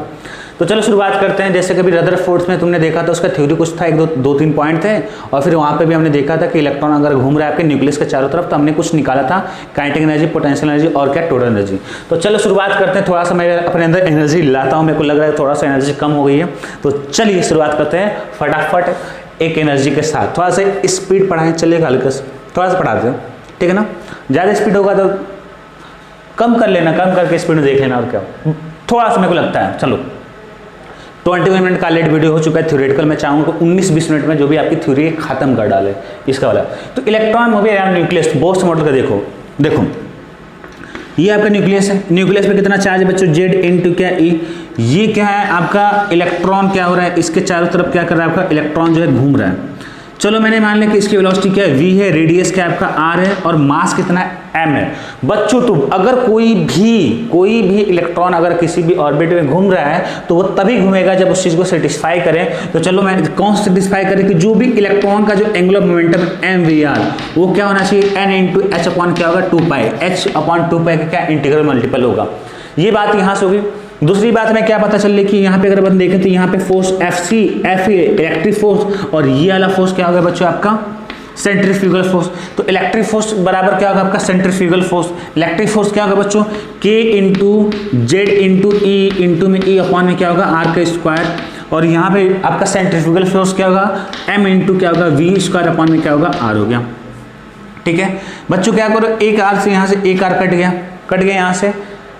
तो चलो शुरुआत करते हैं। जैसे कभी रदरफोर्ड में तुमने देखा था, उसका थ्योरी कुछ था, 1-2-3 पॉइंट थे, और फिर वहाँ पे भी हमने देखा था कि इलेक्ट्रॉन अगर घूम रहा है आपके न्यूक्लियस के चारों तरफ, तो हमने कुछ निकाला था, काइनेटिक एनर्जी, पोटेंशियल एनर्जी और क्या, टोटल एनर्जी। तो चलो शुरुआत करते हैं, थोड़ा सा मैं अपने अंदर एनर्जी लाता हूँ, मेरे को लग रहा है थोड़ा सा एनर्जी कम हो गई है, तो चलिए शुरुआत करते हैं फटाफट एक एनर्जी के साथ। थोड़ा सा स्पीड पढ़ाएं, चलिएगा हल्का से, थोड़ा सा पढ़ाते हैं, ठीक है ना, ज़्यादा स्पीड होगा तो कम कर लेना, कम करके स्पीड में देख लेना, और क्या थोड़ा सा मेरे को लगता है। चलो 21 मिनट का लेट वीडियो हो चुका है थ्योरेटिकल, मैं चाहूँगा 19-20 मिनट में जो भी आपकी थ्योरी खत्म कर डाले इसका वाला। तो electron moving around nucleus, Bose model का देखो ये आपका न्यूक्लियस है, न्यूक्लियस पे कितना चार्ज है बच्चों, Z इंटू क्या E, ये क्या है आपका इलेक्ट्रॉन, क्या हो रहा है इसके चारों तरफ क्या कर रहा है आपका इलेक्ट्रॉन जो है घूम रहा है। चलो मैंने मान लिया कि इसकी वेलोसिटी क्या है, v है, रेडियस क्या आपका r है, और मास कितना m है। बच्चों तो अगर कोई भी इलेक्ट्रॉन अगर किसी भी ऑर्बिट में घूम रहा है तो वो तभी घूमेगा जब उस चीज को सेटिस्फाई करें। तो चलो मैं कौन से सेटिस्फाई करें कि जो भी इलेक्ट्रॉन का जो एंगुलर मोमेंटम mvr वो क्या होना चाहिए, n इंटू h अपॉन क्या होगा 2π, h अपॉन 2π का क्या इंटीग्रल मल्टीपल होगा। ये बात यहाँ से होगी। दूसरी बात में क्या पता चल रही कि यहाँ पे अगर अपन देखें तो यहाँ पे फोर्स F इलेक्ट्रिक फोर्स, और ये वाला फोर्स क्या होगा बच्चों आपका सेंट्रीफ्यूगल फोर्स। तो इलेक्ट्रिक फोर्स बराबर क्या होगा आपका सेंट्रीफ्यूगल फोर्स। इलेक्ट्रिक फोर्स क्या होगा बच्चों, K into Z into E into में ई अपॉन में क्या होगा r का स्क्वायर, और यहाँ पे आपका सेंट्रीफ्यूगल फोर्स क्या होगा m इंटू क्या होगा v स्क्वायर अपॉन में क्या होगा r हो गया। ठीक है बच्चों, क्या करो एक r से यहाँ से एक r कट गया यहाँ से,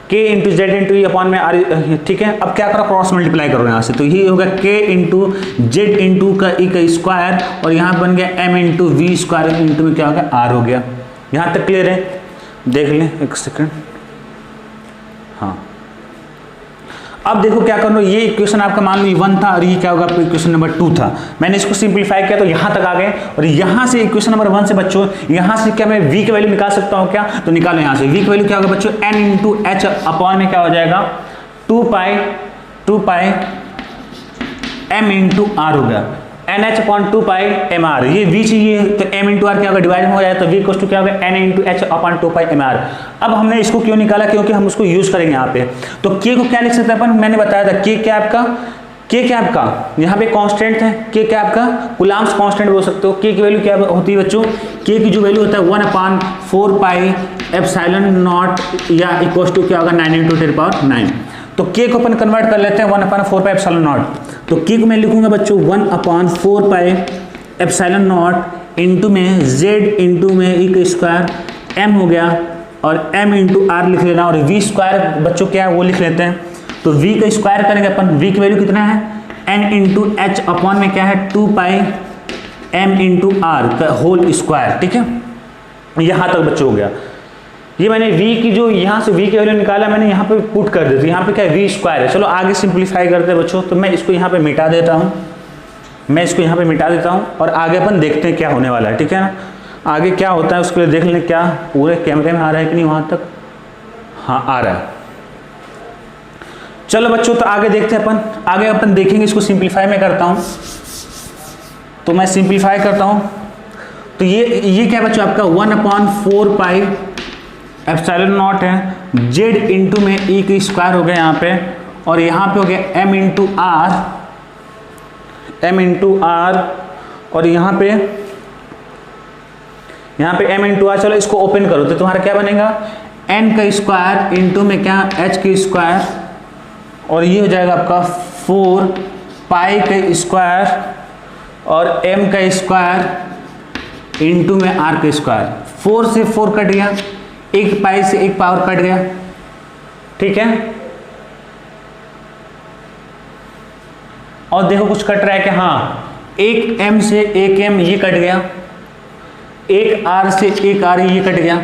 k इंटू जेड इंटू ई अपॉन में r, ठीक है। अब क्या करो क्रॉस मल्टीप्लाई करो यहाँ से, तो ये होगा k इंटू जेड इंटू का ई का स्क्वायर, और यहाँ बन गया m into v square into में क्या होगा r हो गया। यहाँ तक क्लियर है, देख लें एक सेकंड। हाँ अब देखो क्या करना, ये इक्वेशन आपका मान लो 1 था, और ये क्या होगा आपका इक्वेशन नंबर 2 था। मैंने इसको सिंपलीफाई किया तो यहाँ तक आ गए, और यहाँ से इक्वेशन नंबर 1 से बच्चों यहाँ से क्या मैं v की वैल्यू निकाल सकता हूँ क्या, तो निकालो यहाँ से। v की वैल्यू क्या होगा बच्चों, n इंटू एच अपॉन में क्या हो जाएगा 2 पाई m इंटू r हो गया, NH upon 2 pi M R. ये v चाहिए तो m इंटू आर क्या होगा डिवाइड हो जाए, तो v इक्वल टू क्या होगा n into h upon 2 pi M R. अब हमने इसको क्यों निकाला, क्योंकि हम उसको यूज करेंगे यहाँ पे। तो k को क्या लिख सकते हैं अपन, मैंने बताया था k क्या आपका यहाँ पे कांस्टेंट है, k क्या आपका कूलम्ब्स कांस्टेंट बोल सकते हो। k की वैल्यू क्या होती है बच्चों, k की जो वैल्यू होता है 1 अपॉन 4 पाई एप्सिलॉन नॉट, या इक्वल टू क्या होगा 9 इंटू 10 पावर 9। तो k को अपन कन्वर्ट कर लेते हैं 1 अपॉन 4 पाई एप्सिलॉन नॉट। तो के को मैं लिखूंगा बच्चों 1/4 पाई एप्सिलॉन नॉट इंटू में जेड इंटू में ई का स्क्वायर एम हो गया, और एम इंटू आर लिख लेना, और वी स्क्वायर बच्चों क्या है वो लिख लेते हैं। तो वी का स्क्वायर करेंगे अपन, वी की वैल्यू कितना है एन इंटू एच अपॉन में क्या है 2 पाई एम इंटू आर का होल स्क्वायर। ठीक है, यहाँ तक बच्चों हो गया। ये मैंने v की जो यहाँ से v की वैल्यू निकाला मैंने यहाँ पे पुट कर दी थी, यहाँ पे क्या है v स्क्वायर है। चलो आगे सिंप्लीफाई करते हैं बच्चों, तो मैं इसको यहाँ पे मिटा देता हूँ, मैं इसको यहाँ पे मिटा देता हूँ, और आगे अपन देखते हैं क्या होने वाला है। ठीक है ना, आगे क्या होता है उसके लिए देख लें, क्या पूरे कैमरे में आ रहा है कि नहीं वहाँ तक, हाँ आ रहा है। चलो बच्चों तो आगे देखते हैं अपन, आगे अपन देखेंगे इसको सिंप्लीफाई में करता हूँ, तो मैं सिंप्लीफाई करता हूँ। तो ये क्या बच्चों आपका 1/4 पाई एप्सिलॉन नॉट है, जेड इंटू में ई की स्क्वायर हो गया यहाँ पे, और यहाँ पे हो गया एम इंटू आर, और यहाँ पे एम इंटू आर। चलो इसको ओपन करो तो तुम्हारा क्या बनेगा एन का स्क्वायर इंटू में क्या एच का स्क्वायर, और ये हो जाएगा आपका 4 पाई का स्क्वायर और एम का स्क्वायर इंटू में आर का स्क्वायर। 4 से 4 कट गया, 1 पाई से 1 पावर कट गया। ठीक है, और देखो कुछ कट रहा है कि हाँ 1 m से 1 m ये कट गया, 1 r से 1 r ये कट गया।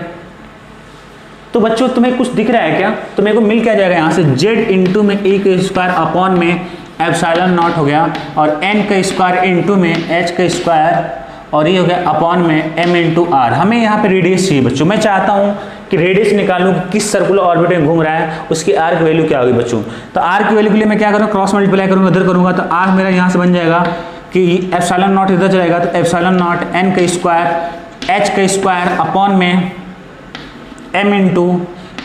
तो बच्चों तुम्हें कुछ दिख रहा है क्या, तो मेरे को मिल क्या जाएगा यहाँ से z इंटू में e का स्क्वायर अपॉन में एप्सिलॉन नॉट हो गया, और n का स्क्वायर इंटू में h का स्क्वायर, और ये हो गया अपॉन में m इंटू आर। हमें यहाँ पे रेडियस चाहिए बच्चों, मैं चाहता हूँ कि रेडियस निकालूँ कि किस सर्कुलर ऑर्बिट में घूम रहा है, उसकी आर की वैल्यू क्या होगी बच्चों। तो आर की वैल्यू के लिए मैं क्या करूँगा, क्रॉस मल्टीप्लाई करूँगा, इधर करूँगा, तो आर मेरा यहाँ से बन जाएगा कि एप्सिलॉन नॉट इधर जाएगा, तो एप्सिलॉन नॉट n का स्क्वायर h का स्क्वायर अपॉन में m इंटू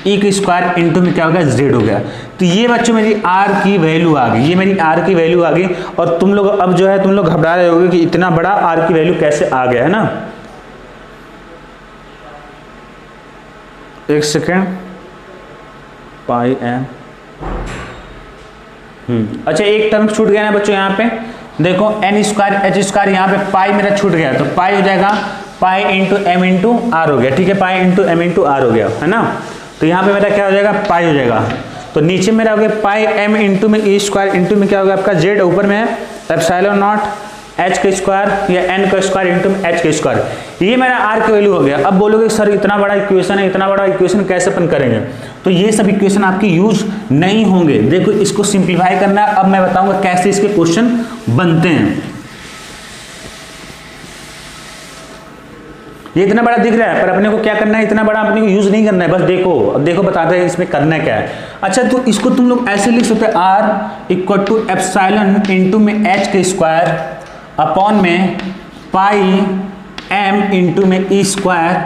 ई का स्क्वायर इंटू में क्या हो गया z हो गया। तो ये बच्चों मेरी r की वैल्यू आ गई, ये मेरी r की वैल्यू आ गई। और तुम लोग अब जो है तुम लोग घबरा रहे होगे कि इतना बड़ा r की वैल्यू कैसे आ गया है ना। एक सेकेंड, पाई एम, अच्छा एक टर्म छूट गया ना बच्चों, यहाँ पे देखो एन स्क्वायर एच स्क्वायर, यहाँ पे पाई मेरा छूट गया, तो पाई हो जाएगा pi into m into r हो गया। ठीक है, pi into m into r हो गया है ना। तो यहाँ पे मेरा क्या हो जाएगा पाई हो जाएगा, तो नीचे मेरा हो गया पाई एम इंटू में ई स्क्वायर इंटू में क्या होगा आपका जेड, ऊपर में है एप्सिलॉन नॉट एच का स्क्वायर या एन का स्क्वायर इंटू में एच का स्क्वायर। ये मेरा आर की वैल्यू हो गया। अब बोलोगे सर इतना बड़ा इक्वेशन है, इतना बड़ा इक्वेशन कैसे अपन करेंगे, तो ये सब इक्वेशन आपकी यूज नहीं होंगे। देखो इसको सिंप्लीफाई करना है, अब मैं बताऊंगा कैसे इसके क्वेश्चन बनते हैं। ये इतना बड़ा दिख रहा है पर अपने को क्या करना है, इतना बड़ा अपने को यूज नहीं करना है, बस देखो अब देखो बताते हैं इसमें करना क्या है। अच्छा तो इसको तुम लोग ऐसे लिख सकते हैं r equal to epsilon into में एच के स्क्वायर अपॉन में पाई एम इंटू में ई स्क्वायर,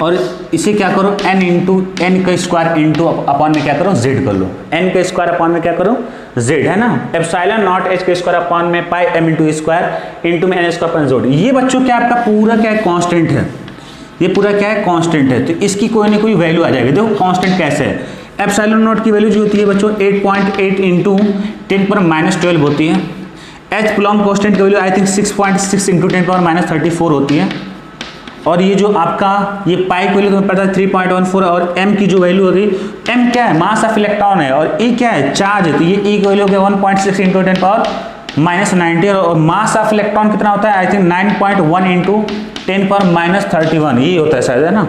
और इसे क्या करो n इंटू एन का स्क्वायर इंटू अपॉन में क्या करो z कर लो, n का स्क्वायर अपॉन में क्या करो z है ना, एप्सिलॉन नॉट h का स्क्वायर अपॉन में पाई m इंटू स्क्वायर इंटू में n स्क्वायर अपॉन z। ये बच्चों क्या आपका पूरा क्या है कांस्टेंट है, ये पूरा क्या है कांस्टेंट है, तो इसकी कोई ना कोई वैल्यू आ जाएगी। देखो कांस्टेंट कैसे है, एप्सिलॉन नॉट की वैल्यू जो होती है बच्चों 8.8 इंटू 10⁻12 होती है। h प्लॉन्क कांस्टेंट की वैल्यू आई थिंक 6.6 इंटू 10⁻34 होती है। और ये जो आपका ये पाई की वैल्यू तुम्हें पता है 3.14 और m की जो वैल्यू होगी, m क्या है मास ऑफ इलेक्ट्रॉन है और e क्या है चार्ज है, तो ये e की वैल्यू हो गया 1.6 इंटू 10⁻90 और मास ऑफ इलेक्ट्रॉन कितना होता है आई थिंक 9.1 इंटू 10⁻31 यही होता है शायद है ना,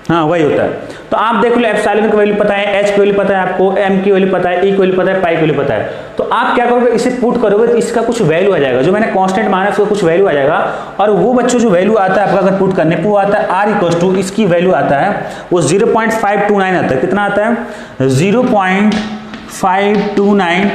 हाँ वही होता है। तो आप देख लो एप्सिलॉन की वैल्यू पता है, h की वैल्यू पता है आपको, m की वैल्यू पता है, e की वैल्यू पता है, पाई की वैल्यू पता है। तो आप क्या करोगे इसे पुट करोगे तो इसका कुछ वैल्यू आ जाएगा, जो मैंने कांस्टेंट माना उसका कुछ वैल्यू आ जाएगा। और वो बच्चों जो वैल्यू आता है आपका अगर पुट करने पे वो आता है r इक्वल टू इसकी वैल्यू आता है वो 0.529 आता है, कितना आता है 0.529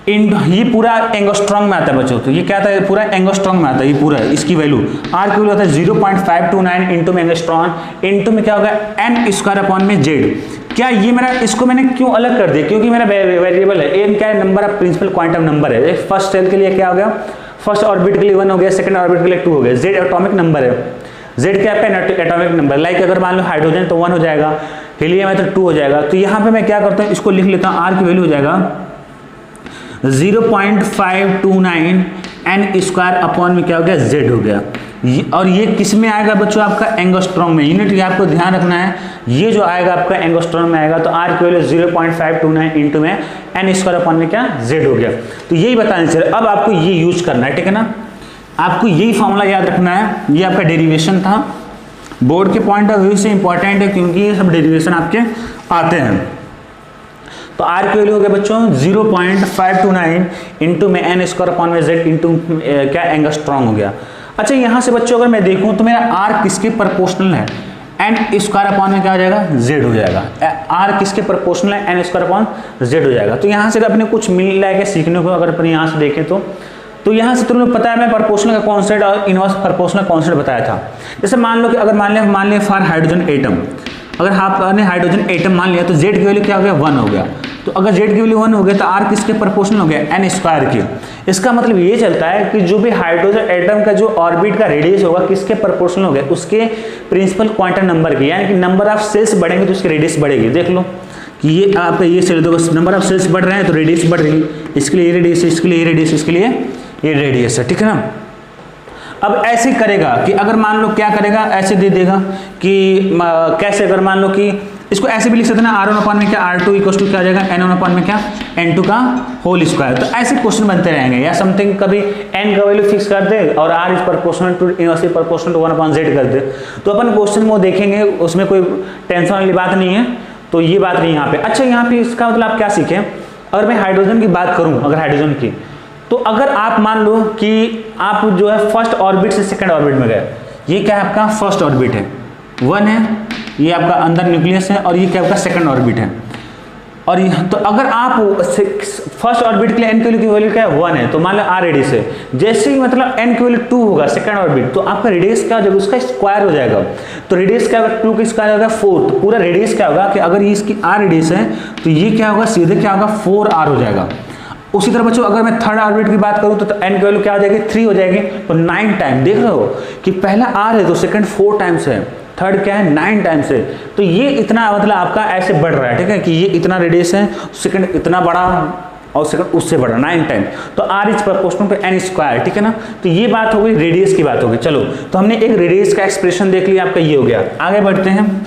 ये पूरा एंगस्ट्रॉन्ग में आता है बच्चों। तो ये क्या आता है पूरा एंगस्ट्रॉन्ग में आता है, ये पूरा इसकी वैल्यू आर की वैल्यू आता है 0.529 इंटू में एंगस्ट्रॉन इंटू में क्या होगा एन स्क्वायर अपॉन में जेड। क्या ये मेरा इसको मैंने क्यों अलग कर दिया, क्योंकि मेरा वेरिएबल है एन क्या है number of principal quantum number है। फर्स्ट सेल के लिए क्या हो गया, फर्स्ट ऑर्बिट के लिए 1 हो गया, सेकंड ऑर्बिट के लिए 2 हो गया। जेड एटॉमिक नंबर है, जेड क्या है एटॉमिक नंबर, लाइक अगर मान लो हाइड्रोजन तो 1 हो जाएगा, हीलियम है तो 2 हो जाएगा। तो यहाँ पे मैं क्या करता हूँ इसको लिख लेता हूँ, आर की वैल्यू हो जाएगा 0.529 n स्क्वायर अपॉन में क्या हो गया, z हो गया। और ये किस में आएगा बच्चों, आपका एंगस्ट्रॉम में। यूनिट ये आपको ध्यान रखना है, ये जो आएगा आपका एंगस्ट्रॉम में आएगा। तो R की वैल्यू 0.529 इंटू में n स्क्वायर अपॉन में क्या, z हो गया। तो यही बताने चले, अब आपको ये यूज करना है, ठीक है ना। आपको यही फॉर्मूला याद रखना है, ये आपका डेरिवेशन था, बोर्ड के पॉइंट ऑफ व्यू से इंपॉर्टेंट है क्योंकि ये सब डेरिवेशन आपके आते हैं। तो R की वैल्यू हो गया बच्चों 0.529 इंटू में n स्क्वायर अपॉन में z इंटू क्या, एंगस्ट्रॉम हो गया। अच्छा यहाँ से बच्चों अगर मैं देखूं तो मेरा R किसके प्रोपोर्शनल है, n स्क्वायर अपॉन में क्या हो जाएगा, z हो जाएगा। R किसके प्रोपोर्शनल है, n स्क्वायर अपॉन z हो जाएगा। तो यहाँ से अपने कुछ मिल रहा है सीखने को, अगर अपन यहाँ से देखें तो यहाँ से तुम्हें पता है, मैं प्रोपोर्शनल का कॉन्सेप्ट और इनवर्स प्रोपोर्शनल कॉन्सेप्ट बताया था। जैसे मान लो कि अगर मान लिया फॉर हाइड्रोजन एटम, अगर आपने हाइड्रोजन एटम मान लिया तो z की वैल्यू क्या हो गया, 1 हो गया। तो अगर z की वैल्यू 1 हो गया तो R किसके प्रोपोर्शनल हो गया, n स्क्वायर के। इसका मतलब ये चलता है कि जो भी हाइड्रोजन एटम का जो ऑर्बिट का रेडियस होगा किसके प्रोपोर्शनल हो गया, उसके प्रिंसिपल क्वांटम नंबर के, यानी कि नंबर ऑफ सेल्स बढ़ेंगे तो उसकी रेडियस बढ़ेगी। देख लो कि ये आपका ये सेल, देखो नंबर ऑफ सेल्स बढ़ रहे हैं तो रेडियस बढ़ रही है, इसके लिए ये रेडियस, इसके लिए ये रेडियस, इसके लिए ये रेडियस है, ठीक है ना। अब ऐसे करेगा कि अगर मान लो क्या करेगा, ऐसे दे देगा कि कैसे, अगर मान लो कि इसको ऐसे भी लिख सकते हैं ना, R1 अपॉन में क्या, R2 इक्वल टू क्या आ जाएगा, N1 अपॉन में क्या, N2 का होल स्क्वायर। तो ऐसे क्वेश्चन बनते रहेंगे, या समथिंग कभी n का वैल्यू फिक्स कर दे और R is proportional to inversely proportional to 1 upon z कर दे, तो अपन क्वेश्चन को देखेंगे, उसमें कोई टेंशन वाली बात नहीं है। तो ये बात नहीं यहाँ पे। अच्छा यहाँ पे इसका मतलब आप क्या सीखें, अगर मैं हाइड्रोजन की बात करूँ, अगर हाइड्रोजन की, तो अगर आप मान लो कि आप जो है फर्स्ट ऑर्बिट से सेकंड ऑर्बिट में गए, ये क्या है आपका फर्स्ट ऑर्बिट है, 1 है, ये आपका अंदर न्यूक्लियस है, और ये क्या आपका सेकंड ऑर्बिट है। और तो अगर आप फर्स्ट ऑर्बिट के लिए n की वैल्यू क्या है, 1 है, तो मान लो r रेडियस है, जैसे ही मतलब n की वैल्यू 2 होगा सेकंड ऑर्बिट, तो आपका रेडियस क्या हो जाएगा, उसका स्क्वायर हो जाएगा। तो रेडियस क्या होगा, 2 का स्क्वायर होगा 4, तो पूरा रेडियस क्या होगा कि अगर ये इसकी r रेडियस है तो ये क्या होगा, सीधे क्या होगा 4r हो जाएगा। उसी तरह बच्चों अगर मैं थर्ड ऑर्बिट की बात करूं तो n की वैल्यू क्या हो जाएगी, 3 हो जाएगी, तो 9 टाइम। देख रहे हो कि पहला r है तो सेकंड 4 टाइम्स है, थर्ड क्या है 9 टाइम्स है। तो ये इतना मतलब आपका ऐसे बढ़ रहा है, ठीक है, कि ये इतना रेडियस है, सेकंड इतना बड़ा और सेकंड उससे बड़ा 9 टाइम। तो r is proportional to n square, ठीक है ना। तो ये बात हो गई रेडियस की बात हो गई। चलो तो हमने एक रेडियस का एक्सप्रेशन देख लिया, आपका ये हो गया। आगे बढ़ते हैं।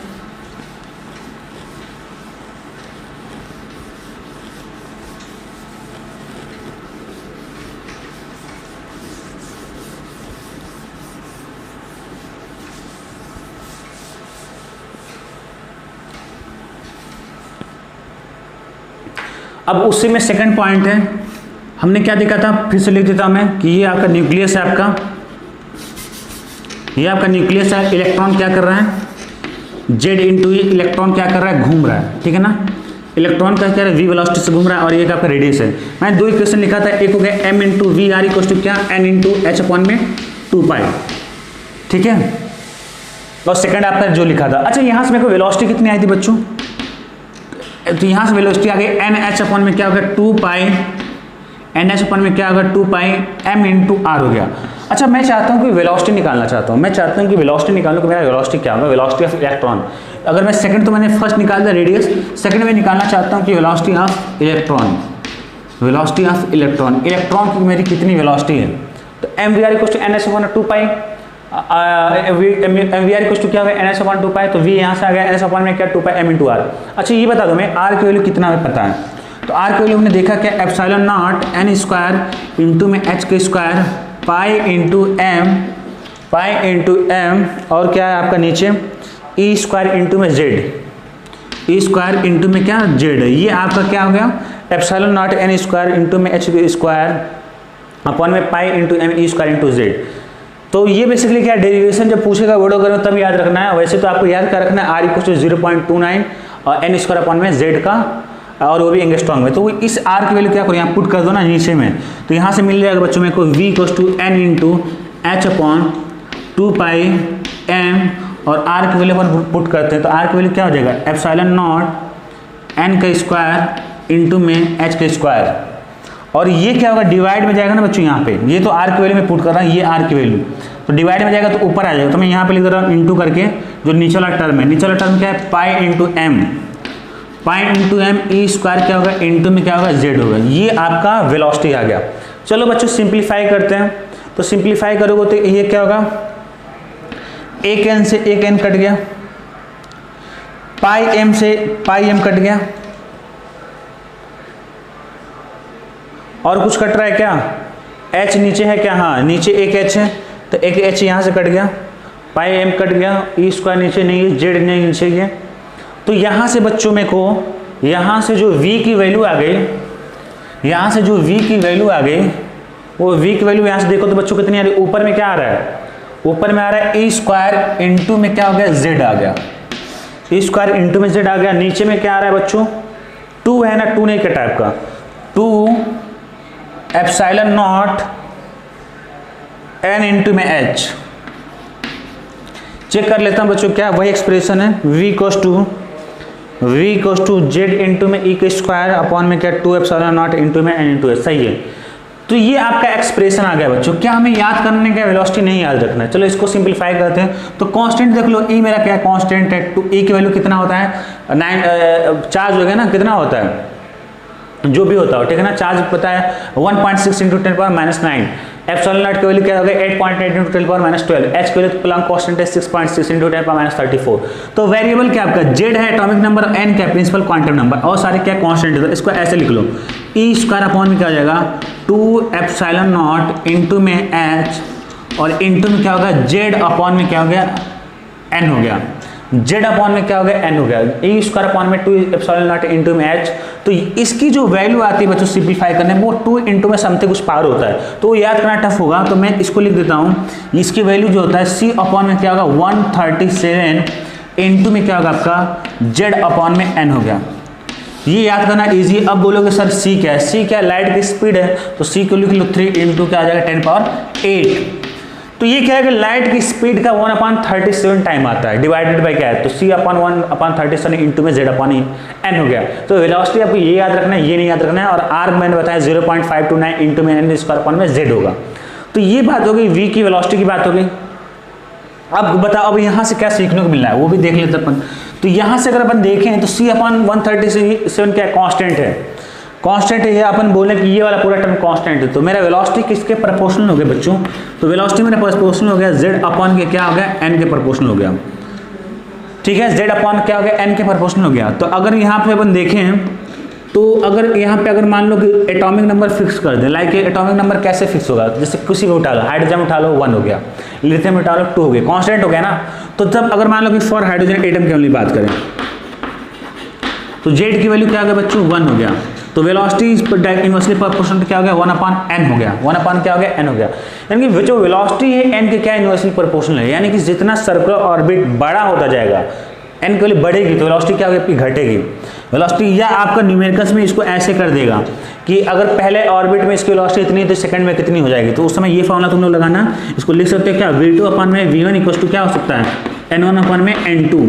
अब उससे में सेकंड पॉइंट है, हमने क्या देखा था, फिर से लिख देता हूं मैं कि ये आपका न्यूक्लियस है, आपका ये आपका न्यूक्लियस है। इलेक्ट्रॉन क्या कर रहा है, जेड इंटू ई, इलेक्ट्रॉन क्या कर रहा है, घूम रहा है, ठीक है ना। इलेक्ट्रॉन का क्या है, वी वेलोसिटी से घूम रहा है, और ये आपका रेडियस है। मैंने 2 इक्वेशन लिखा था, एक हो गया m into v r equal to क्या, n इंटू एच अपॉन में 2 पाई, ठीक है। और सेकंड आपका जो लिखा था। अच्छा यहाँ से मेरे को वेलोसिटी कितनी आई थी बच्चों, तो यहाँ से वेलोसिटी आ गई एन एच अपॉन में क्या होगा 2 पाई, एन एच अपॉन में क्या होगा 2 पाई m इंटू आर हो गया। अच्छा मैं चाहता हूँ कि वेलोसिटी निकालना चाहता हूँ, मैं चाहता हूँ कि वेलोसिटी निकालूँ कि मेरा वेलोसिटी क्या होगा, वेलोसिटी ऑफ इलेक्ट्रॉन। अगर मैं सेकंड तो मैंने फर्स्ट निकाल दिया रेडियस, सेकंड में निकालना चाहता हूँ कि velocity of electron, velocity of electron, electron की मेरी कितनी वेलोसिटी है। तो m v r equal to n h upon 2 pi, m v r equal to क्या होगा एन एच अपॉन 2 पाई, तो वी यहाँ से आ गया एन एच अपॉन में क्या 2 पाई एम इंटू आर। अच्छा ये बता दो मैं आर की वैल्यू कितना हमें पता है, तो आर की वैल्यू हमने देखा क्या, epsilon naught n square into में एच के स्क्वायर पाई इंटू एम और क्या है आपका नीचे ई स्क्वायर इंटू में जेड, ई स्क्वायर इंटू में क्या जेड है। ये आपका क्या हो गया epsilon naught n square into में एच स्क्वायर अपॉन में pi into m e square into z. तो ये बेसिकली क्या डेरिवेशन जब पूछेगा वर्ड अगर तब याद रखना है। वैसे तो आपको याद क्या रखना है आर इक्वल टू 0.29 और एन स्क्वायर अपॉन में जेड का, और वो भी एंगस्ट्रॉम में। तो इस आर की वैल्यू क्या करो यहाँ पुट कर दो ना नीचे में, तो यहाँ से मिल जाएगा बच्चों मेरे को v equal to n into h upon 2 pi m, और आर की वैल्यू अपन पुट करते हैं तो आर की वैल्यू क्या हो जाएगा एप्सिलॉन नॉट एन का स्क्वायर इंटू में एच का स्क्वायर, और ये क्या होगा डिवाइड में जाएगा ना बच्चों यहाँ पे, ये तो आर की वैल्यू में पुट कर रहा है, ये आर की वैल्यू तो डिवाइड में जाएगा तो ऊपर आ जाएगा। तो मैं यहाँ पे लिख दे रहा हूँ इंटू करके जो नीचे वाला टर्म है, नीचे वाला टर्म क्या है pi into m, pi into m e square क्या होगा इंटू में क्या होगा जेड होगा। ये आपका वेलोसिटी आ गया। चलो बच्चों सिंप्लीफाई करते हैं, तो सिंप्लीफाई करोगे तो ये क्या होगा, एक एन से एक एन कट गया, पाई एम से पाई एम कट गया, और कुछ कट रहा है क्या, एच नीचे है क्या, हाँ नीचे एक एच है तो एक एच यहाँ से कट गया, पाई एम कट गया, ई स्क्वायर नीचे नहीं है, जेड नहीं नीचे है। तो यहाँ से बच्चों में को यहाँ से जो v की वैल्यू आ गई, यहाँ से जो v की वैल्यू आ गई, वो v की वैल्यू यहाँ से देखो तो बच्चों कितनी आ रही है, ऊपर में क्या आ रहा है, ऊपर में आ रहा है ई स्क्वायर इंटू में क्या हो गया जेड आ गया, ई स्क्वायर इंटू में जेड आ गया। नीचे में क्या आ रहा है बच्चों, 2 है ना, 2 नहीं के टाइप का, 2 एप्सिलॉन नॉट एन इंटू में एच। चेक कर लेता हूं बच्चों, क्या वही एक्सप्रेशन है, v equals to z into में ई के स्क्वायर अपॉन में क्या 2 एप्सिलॉन नॉट इंटू में एन इंटू एच। सही है, तो ये आपका एक्सप्रेशन आ गया बच्चों। क्या हमें याद करने का, वेलोसिटी नहीं याद रखना है। चलो इसको सिंपलीफाई करते हैं। तो कांस्टेंट देख लो, ई मेरा क्या कांस्टेंट है, टू ई की वैल्यू कितना होता है 9, चार्ज हो गया ना, कितना होता है जो भी होता हो, ठीक है ना, चार्ज पता है 1.6 इंटू 10⁻⁹, एप्सिलॉन नॉट की वैल्यू क्या हो गया 8.8 इंटू 10⁻12, एच की वैल्यू प्लैंक कांस्टेंट है 6.6 इंटू 10⁻34। तो वेरिएबल क्या आपका जेड है एटॉमिक नंबर, एन क्या प्रिंसिपल क्वांटम नंबर, और सारे क्या कांस्टेंट है। तो इसको ऐसे लिख लो, ई स्क्वायर अपॉन में क्या हो जाएगा 2 एप्सिलॉन नॉट इंटू में एच, और इंटू में क्या होगा जेड अपॉन में क्या हो गया एन हो गया, जेड अपॉन में क्या हो गया एन हो गया, ई स्क्वायर अपॉन में 2 एप्सिलॉन नॉट इंटू में एच। तो इसकी जो वैल्यू आती है बच्चों सिंप्लीफाई करने में, वो 2 इंटू में समथिंग कुछ पावर होता है, तो याद करना टफ होगा। तो मैं इसको लिख देता हूँ, इसकी वैल्यू जो होता है सी अपॉन में क्या होगा 137 इंटू में क्या होगा आपका जेड अपॉन में एन हो गया। ये याद करना इजी। अब बोलोगे सर सी क्या है, सी क्या लाइट की स्पीड है, तो सी को लिख लो 3 इंटू क्या आ जाएगा 10⁸। तो ये क्या है कि लाइट की स्पीड का 1/37 टाइम आता है, डिवाइडेड बाय क्या है, तो c अपॉन 1/37 इंटू में z अपॉन n हो गया। तो वेलोसिटी आपको ये याद रखना है, ये नहीं याद रखना है, और r मैंने बताया 0.529 इंटू में n स्क्वायर अपॉन में z होगा। तो ये बात हो गई v की वेलोसिटी की बात हो गई। अब बताओ, अब यहाँ से क्या सीखने को मिल रहा है वो भी देख लेते अपन। तो यहाँ से अगर अपन देखें तो c अपॉन 137 क्या कांस्टेंट है, कांस्टेंट है, अपन बोले कि ये वाला पूरा टर्म कांस्टेंट है। तो मेरा वेलोसिटी किसके प्रोपोर्शनल हो गया बच्चों, तो वेलोसिटी मेरा प्रोपोर्शनल हो गया z अपॉन के क्या हो गया n के प्रोपोर्शनल हो गया, ठीक है, z अपॉन क्या हो गया n के प्रोपोर्शनल हो गया। तो अगर यहाँ पे अपन देखें, तो अगर यहाँ पे अगर मान लो कि एटॉमिक नंबर फिक्स कर दें, लाइक एटॉमिक नंबर कैसे फिक्स होगा, जैसे किसी को उठा लो, हाइड्रोजन उठा लो 1 हो गया, लिथियम उठा लो 2 हो गया, कांस्टेंट हो गया ना। तो तब अगर मान लो कि फॉर हाइड्रोजन एटम की ओनली बात करें, तो जेड की वैल्यू क्या हो गया बच्चों 1 हो गया। तो वेलोसिटी इनवर्सली प्रोपोर्शनल क्या हो गया 1/n हो गया, 1 क्या हो गया n हो गया। यानी कि जो वेलोसिटी है n के क्या इनवर्सली प्रोपोर्शनल है, यानी कि जितना सर्कुलर ऑर्बिट बड़ा होता जाएगा n के लिए बढ़ेगी तो वेलोसिटी क्या होगी घटेगी वेलोसिटी। या आपका न्यूमेरिकल्स में इसको ऐसे कर देगा कि अगर पहले ऑर्बिट में इसकी वेलोसिटी इतनी तो सेकंड में कितनी हो जाएगी। तो उस समय ये फॉर्मूला तुम लोग लगाना, इसको लिख सकते हो क्या v2 अपॉन में v1 इक्वल टू क्या हो सकता है n1 अपॉन में n2।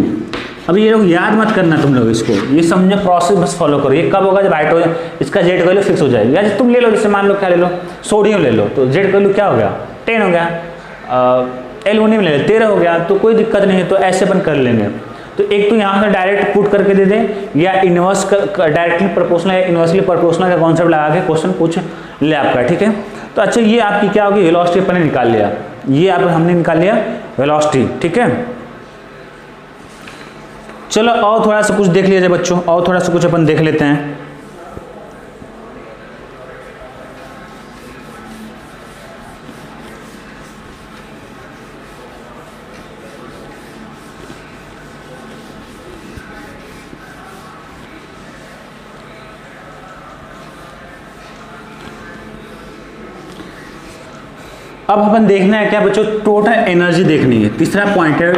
अब ये लोग याद मत करना तुम लोग, इसको ये समझो, प्रोसेस बस फॉलो करो। ये कब होगा जब हाइड्रोजन इसका जेड वैल्यू फिक्स हो जाएगी। या तुम ले लो, जैसे मान लो क्या ले लो, सोडियम ले लो, तो जेड वैल्यू क्या हो गया 10 हो गया, एल्युमिनियम ले लो 13 हो गया, तो कोई दिक्कत नहीं है। तो ऐसे अपन कर लेंगे। तो एक तो यहाँ से डायरेक्ट पुट करके दे दें, या इनवर्स डायरेक्टली प्रोपोर्शनल या इनवर्सली प्रोपोर्शनल का कॉन्सेप्ट लगा के क्वेश्चन पूछ ले आपका, ठीक है। तो अच्छा, ये आपकी क्या होगी वेलोसिटी अपन ने निकाल लिया, ये आप हमने निकाल लिया वेलोसिटी, ठीक है। चलो और थोड़ा सा कुछ देख लिया जाए बच्चों, और थोड़ा सा कुछ अपन देख लेते हैं। अब अपन देखना है क्या बच्चों, टोटल एनर्जी देखनी है। तीसरा पॉइंट है,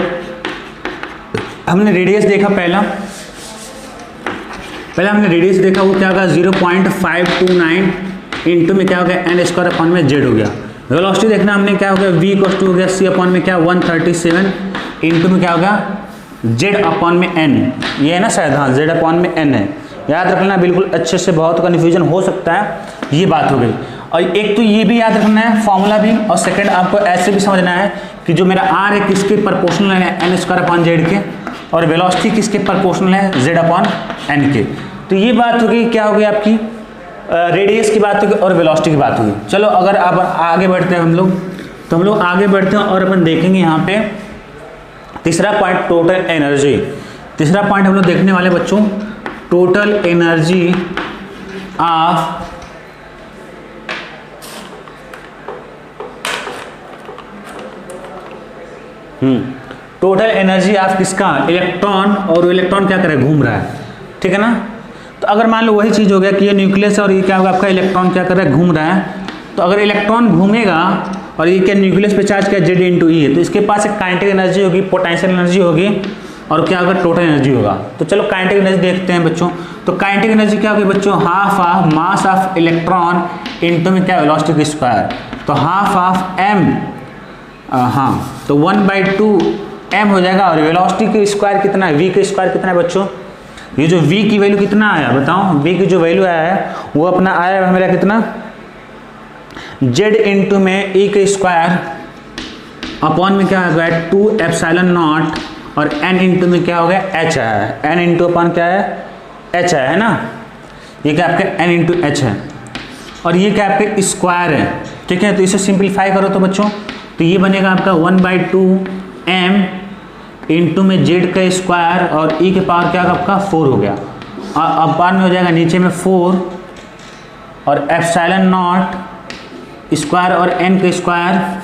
हमने रेडियस देखा, पहला हमने रेडियस देखा, वो क्या होगा 0.529 इंटू में क्या हो गया n स्क्वायर अपॉन में z हो गया। वेलोसिटी देखना हमने क्या हो गया v इक्वल टू हो गया c अपॉन में क्या 137 इंटू में क्या हो गया z अपॉन में n, ये है ना शायद, हाँ z अपॉन में n है, याद रखना बिल्कुल अच्छे से, बहुत कन्फ्यूजन हो सकता है, ये बात हो गई। और एक तो ये भी याद रखना है फॉर्मूला भी, और सेकंड आपको ऐसे भी समझना है कि जो मेरा r है किसके प्रोपोर्शनल है n स्क्वायर अपॉन z के, और वेलोसिटी किसके प्रोपोर्शनल है, z अपॉन n के। तो ये बात होगी, क्या होगी आपकी रेडियस की बात होगी और वेलोसिटी की बात होगी। चलो अगर अब आगे बढ़ते हैं हम लोग, तो हम लोग आगे बढ़ते हैं और अपन देखेंगे यहाँ पे तीसरा पॉइंट टोटल एनर्जी। तीसरा पॉइंट हम लोग देखने वाले बच्चों total energy of total energy of किसका, इलेक्ट्रॉन, और इलेक्ट्रॉन क्या कर रहा है, घूम रहा है, ठीक है ना। तो अगर मान लो वही चीज़ हो गया कि ये न्यूक्लियस है और ये क्या होगा आपका इलेक्ट्रॉन क्या कर रहा है, घूम रहा है। तो अगर इलेक्ट्रॉन घूमेगा और ये क्या न्यूक्लियस पे चार्ज क्या Z इंटू ई है, तो इसके पास एक काइनेटिक एनर्जी होगी, पोटेंशियल एनर्जी होगी, और क्या होगा टोटल एनर्जी होगा। तो चलो काइनेटिक एनर्जी देखते हैं बच्चों। तो काइनेटिक एनर्जी क्या होगी बच्चों, half of mass of electron into में क्या वेलोसिटी का स्क्वायर। तो हाफ ऑफ m, हाँ तो 1/2 m हो जाएगा, और वेलोसिटी का स्क्वायर कितना है, v का स्क्वायर कितना है बच्चों। ये जो v की वैल्यू कितना आया बताओ, v की जो वैल्यू आया है वो अपना आया है मेरा कितना, z इंटू में e का स्क्वायर अपॉन में क्या हो गया 2 एप्सिलॉन नॉट, और n इंटू में क्या हो गया h आया है, n इंटू अपॉन क्या है h आया है ना, ये क्या आपका n इंटू h है, और ये क्या आपके स्क्वायर है, ठीक है। तो इसे सिंप्लीफाई करो तो बच्चों, तो ये बनेगा आपका 1/2 m इंटू में z का स्क्वायर और e के पावर क्या आपका 4 हो गया, और अपॉन में हो जाएगा नीचे में 4 और एप्सिलॉन नॉट स्क्वायर और n का स्क्वायर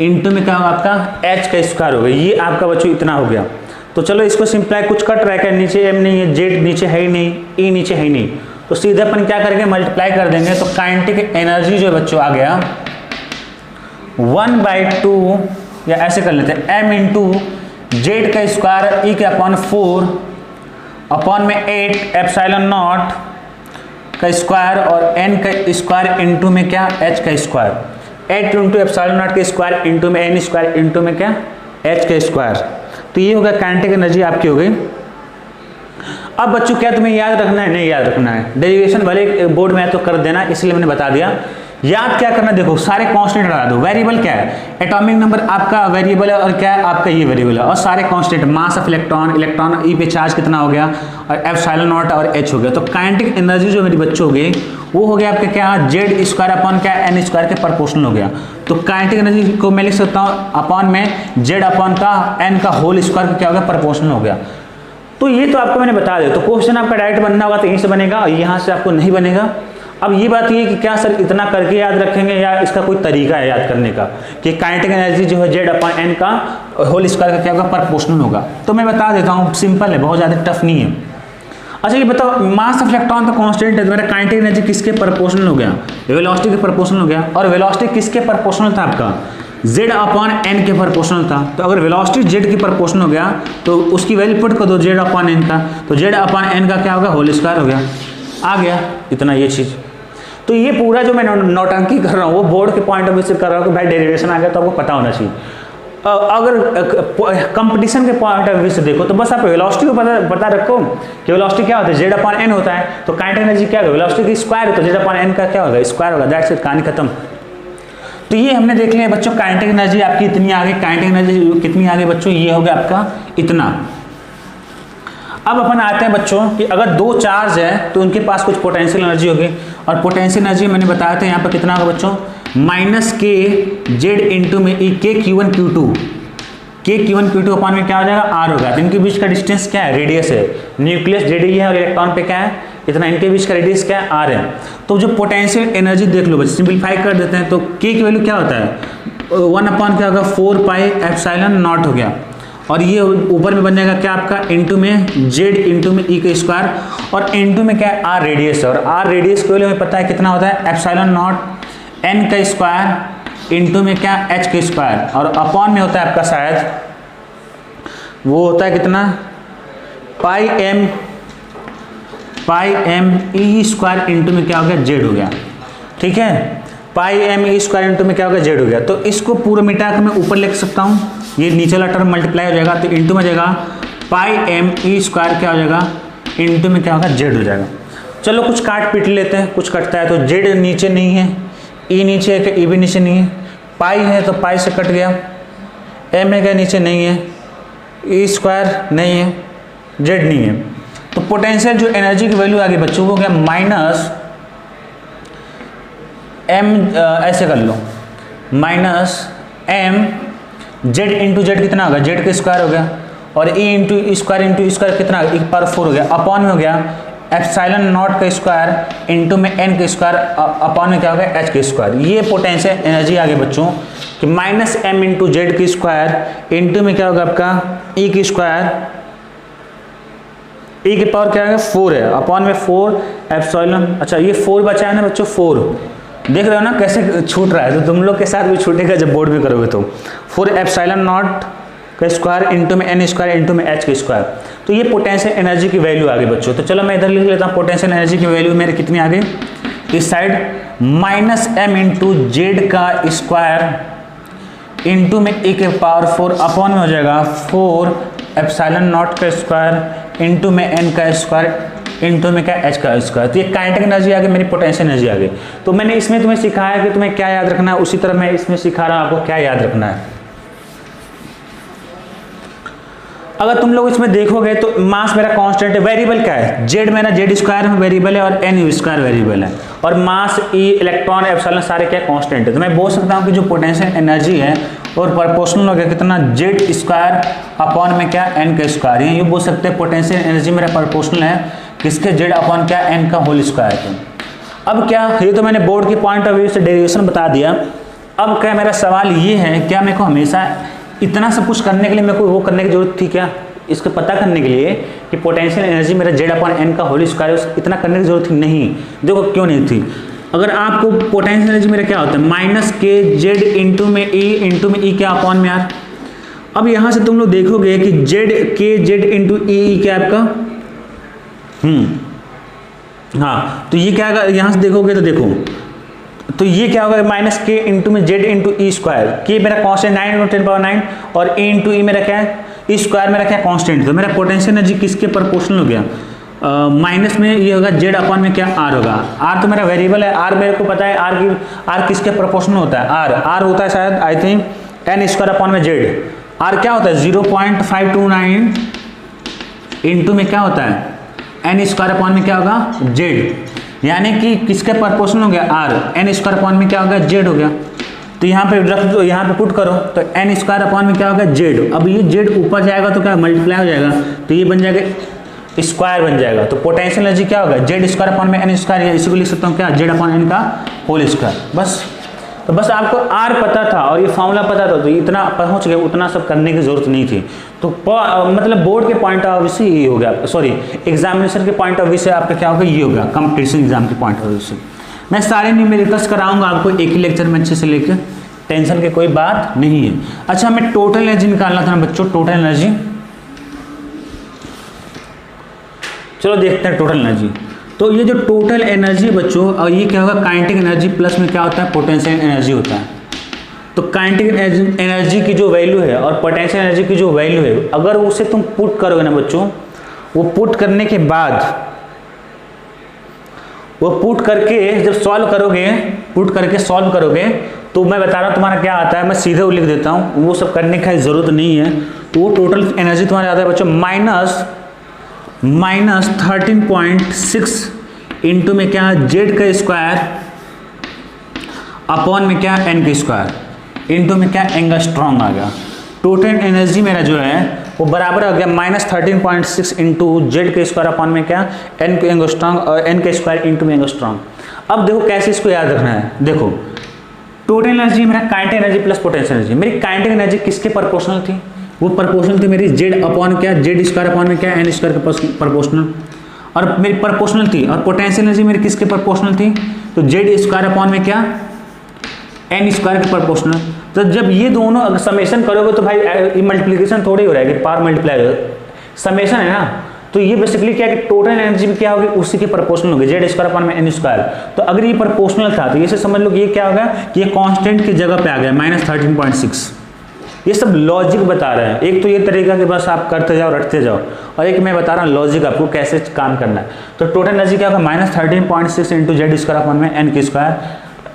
इंटू में क्या होगा आपका h का स्क्वायर हो गया। ये आपका बच्चों इतना हो गया। तो चलो इसको सिंप्लाई, कुछ कट रहा है क्या, नीचे m नहीं है, z नीचे है ही नहीं, e नीचे है ही नहीं, तो सीधे अपन क्या करेंगे मल्टीप्लाई कर देंगे। तो काइनेटिक एनर्जी जो बच्चों आ गया 1/2, या ऐसे कर लेते हैं m इंटू जेड का स्क्वायर ई के अपॉन 4 अपॉन में 8 एप्सिलॉन नॉट का स्क्वायर और n का स्क्वायर इंटू में क्या h का स्क्वायर, 8 इंटू एप्सिलॉन नॉट का स्क्वायर इंटू में n स्क्वायर इंटू में क्या h का स्क्वायर। तो ये होगा काइनेटिक एनर्जी आपकी हो गई। अब बच्चों क्या तुम्हें याद रखना है, नहीं याद रखना है, डेरिवेशन भले बोर्ड में है तो कर देना, इसलिए मैंने बता दिया। याद क्या करना, देखो सारे कांस्टेंट लगा दो। वेरिएबल क्या है, एटॉमिक नंबर आपका वेरिएबल है, और क्या है आपका ये वेरिएबल है, और सारे constant, mass of electron, electron e पे चार्ज कितना हो गया, और एप्सिलॉन नॉट और h हो गया। तो काइनेटिक एनर्जी जो मेरी बच्चों हो गई वो हो गया आपके क्या जेड स्क्वायर अपॉन क्या n स्क्वायर के प्रोपोर्शनल हो गया। तो काइनेटिक एनर्जी को मैं लिख सकता हूँ अपॉन में जेड अपॉन का n का होल स्क्वायर क्या हो गया, प्रोपोर्शनल हो गया। तो ये तो आपको मैंने बता दिया। तो क्वेश्चन आपका डायरेक्ट बनना होगा तो यहीं से बनेगा, और यहाँ से आपको नहीं बनेगा। अब ये बात ये कि क्या सर इतना करके याद रखेंगे, या इसका कोई तरीका है याद करने का कि काइनेटिक एनर्जी जो है जेड अपॉन एन का होल स्क्वायर का क्या होगा, प्रोपोर्शनल होगा। तो मैं बता देता हूँ, सिंपल है, बहुत ज़्यादा टफ नहीं है। अच्छा ये बताओ, मास ऑफ इलेक्ट्रॉन तो कांस्टेंट है, तो मेरा काइनेटिक एनर्जी किसके प्रोपोर्शनल हो गया, वेलोसिटी के प्रोपोर्शनल हो गया। और वेलोसिटी किसके प्रोपोर्शनल था आपका, z अपॉन n के प्रोपोर्शनल था। तो अगर वेलोसिटी z की प्रोपोर्शनल हो गया तो उसकी वैल्यू पुट कर दो z अपॉन n का, तो z अपॉन n का क्या होगा, होल स्क्वायर हो गया। आ गया इतना ये चीज़। तो ये पूरा जो मैं नौटंकी कर रहा हूँ वो बोर्ड के पॉइंट ऑफ व्यू से कर रहा हूँ कि भाई डेरिवेशन आ गया तो आपको पता होना चाहिए। अगर कंपटीशन के पॉइंट ऑफ व्यू से देखो तो बस आप वेलोसिटी को पता रखो कि वेलोसिटी क्या होता है, z अपॉन n होता है। तो काइनेटिक एनर्जी क्या होगा, वेलोसिटी की स्क्वायर है, तो z अपॉन n का क्या होगा, स्क्वायर होगा। दैट्स इट, कहानी खत्म। तो ये हमने देख लिया बच्चों, काइनेटिक एनर्जी आपकी इतनी आगे, काइनेटिक एनर्जी कितनी आगे बच्चों, ये हो गया आपका इतना। अब अपन आते हैं बच्चों कि अगर दो चार्ज है तो उनके पास कुछ पोटेंशियल एनर्जी होगी, और पोटेंशियल एनर्जी मैंने बताया था यहाँ पर कितना होगा बच्चों, माइनस के जेड इंटू में ई के Q1 Q2, के Q1 Q2 अपॉन में क्या हो जाएगा, आर होगा। तो इनके बीच का डिस्टेंस क्या है, रेडियस है। न्यूक्लियस जेड है और इलेक्ट्रॉन पे क्या है इतना, इनके बीच का रेडियस क्या है, आर है। तो जो पोटेंशियल एनर्जी देख लो बच्चे, सिंप्लीफाई कर देते हैं तो के की वैल्यू क्या होता है, 1 अपॉन क्या होगा 4 पाई एप्सिलॉन नॉट हो गया, और ये ऊपर में बन जाएगा क्या आपका इंटू में जेड इंटू में ई का स्क्वायर, और इंटू में क्या है आर रेडियस है, और आर रेडियस की वैल्यू हमें पता है कितना होता है, एप्सिलॉन नॉट एन का स्क्वायर इंटू में क्या एच का स्क्वायर, और अपॉन में होता है आपका शायद वो होता है कितना, पाई एम ई स्क्वायर इंटू में क्या हो गया, जेड हो गया। ठीक है, पाई एम ई स्क्वायर इंटू में क्या हो गया, जेड हो गया। तो इसको पूरा मिटा के मैं ऊपर लिख सकता हूँ, ये नीचे वाला टर्म मल्टीप्लाई हो जाएगा, तो इंटू में जाएगा पाई एम ई स्क्वायर क्या हो जाएगा, इंटू में क्या होगा, जेड हो जाएगा। चलो कुछ काट पीट लेते हैं, कुछ कटता है तो जेड नीचे नहीं है, ई नीचे है, ई भी नीचे नहीं है, पाई है तो पाई से कट गया, एम है क्या नीचे नहीं है, ई स्क्वायर नहीं है, जेड नहीं है। तो पोटेंशियल जो एनर्जी की वैल्यू आगे बच्चों हो गया माइनस एम, ऐसे कर लो, minus M Z into Z कितना होगा, जेड का स्क्वायर हो गया, और ई इंटू ई स्क्वायर कितना, ई पावर 4 हो गया, अपॉन में हो गया एप्सिलॉन नॉट का स्क्वायर इंटू में एन का स्क्वायर, अपॉन में क्या हो गया एच का स्क्वायर। ये पोटेंशियल एनर्जी आ गई बच्चों कि माइनस एम इंटू जेड की स्क्वायर इंटू में क्या होगा आपका ई की स्क्वायर, ई की पावर क्या है 4 है, अपॉन में 4 एप्सिलॉन, अच्छा ये 4 बचा है ना बच्चों, 4 देख रहे हो ना कैसे छूट रहा है, तो तुम लोग के साथ भी छूटेगा जब बोर्ड में करोगे तो 4 एप्सिलॉन नॉट का स्क्वायर इंटू में एन स्क्वायर इंटू में एच का स्क्वायर। तो ये पोटेंशियल एनर्जी की वैल्यू आ गई बच्चों। तो चलो मैं इधर लिख लेता हूँ, पोटेंशियल एनर्जी की वैल्यू मेरे कितनी आ गई, इस side minus m into z का स्क्वायर इंटू में ए के पावर 4 अपॉन में हो जाएगा 4 एप्सिलॉन नॉट का स्क्वायर इंटू में एन का स्क्वायर इंटू में क्या एच का स्क्वायर। तो ये काइनेटिक एनर्जी आ गई, मेरी पोटेंशियल एनर्जी आ गई। तो मैंने इसमें तुम्हें सिखाया कि तुम्हें क्या याद रखना है, उसी तरह मैं इसमें सिखा रहा हूँ आपको क्या याद रखना है। अगर तुम लोग इसमें देखोगे तो मास मेरा कांस्टेंट है, वेरिएबल क्या है, जेड मेरा जेड स्क्वायर में वेरिएबल है और एन यू स्क्वायर वेरिएबल है, और मास ई इलेक्ट्रॉन एप्सिलॉन सारे क्या कांस्टेंट है। तो मैं बोल सकता हूँ कि जो पोटेंशियल एनर्जी है और प्रोपोर्शनल हो गया कितना, जेड स्क्वायर अपॉन में क्या एन का स्क्वायर। ये बोल सकते हैं पोटेंशियल एनर्जी मेरा प्रोपोर्शनल है किसके, जेड अपॉन क्या एन का होल स्क्वायर के। अब क्या, ये तो मैंने बोर्ड के पॉइंट ऑफ व्यू से डेरिवेशन बता दिया। अब क्या मेरा सवाल ये है, क्या मेरे को हमेशा इतना सब कुछ करने के लिए मेरे को वो करने की जरूरत थी क्या, इसको पता करने के लिए कि पोटेंशियल एनर्जी मेरा जेड अपॉन एन का होल स्क्वायर है, इतना करने की जरूरत थी नहीं। देखो क्यों नहीं थी, अगर आपको पोटेंशियल एनर्जी मेरा क्या होता है माइनस के जेड इंटू में ई क्या अपॉन में आर। अब यहाँ से तुम लोग देखोगे कि जेड के जेड इंटू ई क्या आपका, हाँ तो ये क्या है, यहाँ से देखोगे तो देखो तो ये क्या होगा माइनस के इंटू में जेड इंटू ई स्क्वायर, के मेरा कांस्टेंट 9 × 10⁹ और ए इंटू ई मेरा क्या है, ई स्क्वायर मेरा क्या कांस्टेंट। तो मेरा पोटेंशियल एनर्जी किसके प्रोपोर्शनल हो गया, माइनस में ये होगा जेड अपॉन में क्या आर होगा। आर तो मेरा वेरिएबल है, आर मेरे को पता है, आर किसके प्रोपोर्शनल होता है, आर होता है शायद I think n square upon में जेड। आर क्या होता है 0.529 इंटू में क्या होता है एन स्क्वायर अपॉन में क्या होगा जेड, यानी कि किसके प्रोपोर्शनल हो गया आर, एन स्क्वायर अपॉन में क्या होगा जेड हो गया। तो यहाँ पे रख दो, यहाँ पे पुट करो तो एन स्क्वायर अपॉन में क्या होगा जेड। अब ये जेड ऊपर जाएगा तो क्या मल्टीप्लाई हो जाएगा, तो ये बन जाएगा स्क्वायर बन जाएगा। तो पोटेंशियल एनर्जी क्या होगा जेड स्क्वायर अपॉन में एन स्क्वायर, या इसी को लिख सकता हूँ क्या जेड अपॉन एन का होल स्क्वायर बस। तो बस आपको आर पता था और ये फॉर्मूला पता था, तो इतना पहुंच गए, उतना सब करने की जरूरत नहीं थी। तो मतलब बोर्ड के पॉइंट ऑफ व्यू से ये हो गया, सॉरी एग्जामिनेशन के पॉइंट ऑफ व्यू से आपका क्या होगा ये होगा, कंपटीशन एग्जाम के पॉइंट ऑफ व्यू से। मैं सारे न्यूमेरिकल्स कराऊंगा आपको एक ही लेक्चर में अच्छे से लेकर, टेंशन की कोई बात नहीं है। अच्छा मैं टोटल एनर्जी निकालना था ना बच्चों, टोटल एनर्जी, चलो देखते हैं टोटल एनर्जी। तो ये जो टोटल एनर्जी बच्चों, और ये क्या होगा काइनेटिक एनर्जी प्लस में क्या होता है पोटेंशियल एनर्जी होता है। तो काइनेटिक एनर्जी की जो वैल्यू है और पोटेंशियल एनर्जी की जो वैल्यू है, अगर उसे तुम पुट करोगे ना बच्चों, वो पुट करने के बाद, वो पुट करके जब सॉल्व करोगे, पुट करके सॉल्व करोगे, तो मैं बता रहा हूँ तुम्हारा क्या आता है, मैं सीधे लिख देता हूँ, वो सब करने की जरूरत नहीं है। तो वो टोटल एनर्जी तुम्हारा आता है बच्चों माइनस 13.6 इंटू में क्या जेड का स्क्वायर अपॉन में क्या एन का स्क्वायर इंटू में क्या एंगस्ट्रॉम आ गया। टोटल एनर्जी मेरा जो है वो बराबर हो गया -13.6 इंटू जेड के स्क्वायर अपॉन में क्या एन के एंगस्ट्रॉम और एन के स्क्वायर इंटू में एंगस्ट्रॉम। अब देखो कैसे इसको याद रखना है, देखो टोटल एनर्जी मेरा kinetic energy plus potential energy, मेरी काइनेटिक एनर्जी किसके प्रोपोर्शनल थी, वो प्रोपोर्शनल थी मेरी जेड अपॉन क्या जेड स्क्वायर अपॉन में क्या एन स्क्वायर के प्रोपोर्शनल, और मेरी प्रोपोर्शनल थी। और पोटेंशियल एनर्जी मेरी किसके प्रोपोर्शनल थी, तो जेड स्क्वायर अपॉन में क्या एन स्क्वायर के प्रोपोर्शनल। तो जब ये दोनों अगर समेशन करोगे तो भाई ये मल्टीप्लिकेशन थोड़ी हो रहा है कि पावर मल्टीप्लाई हो, समेशन है ना। तो ये बेसिकली क्या है कि टोटल एनर्जी भी क्या होगी उसी के प्रोपोर्शनल होगी, जेड स्क्वायर अपॉन में एन स्क्वायर। तो अगर ये प्रोपोर्शनल था तो ये से समझ लो कि ये क्या होगा कि ये कांस्टेंट की जगह पे आ गया -13.6। ये सब लॉजिक बता रहे हैं, एक तो ये तरीका कि बस आप करते जाओ रटते जाओ, और एक मैं बता रहा हूँ लॉजिक आपको कैसे काम करना है। तो टोटल एनर्जी क्या होगा -13.6 इंटू जेड स्क्वायर अपॉन में एन के स्क्वायर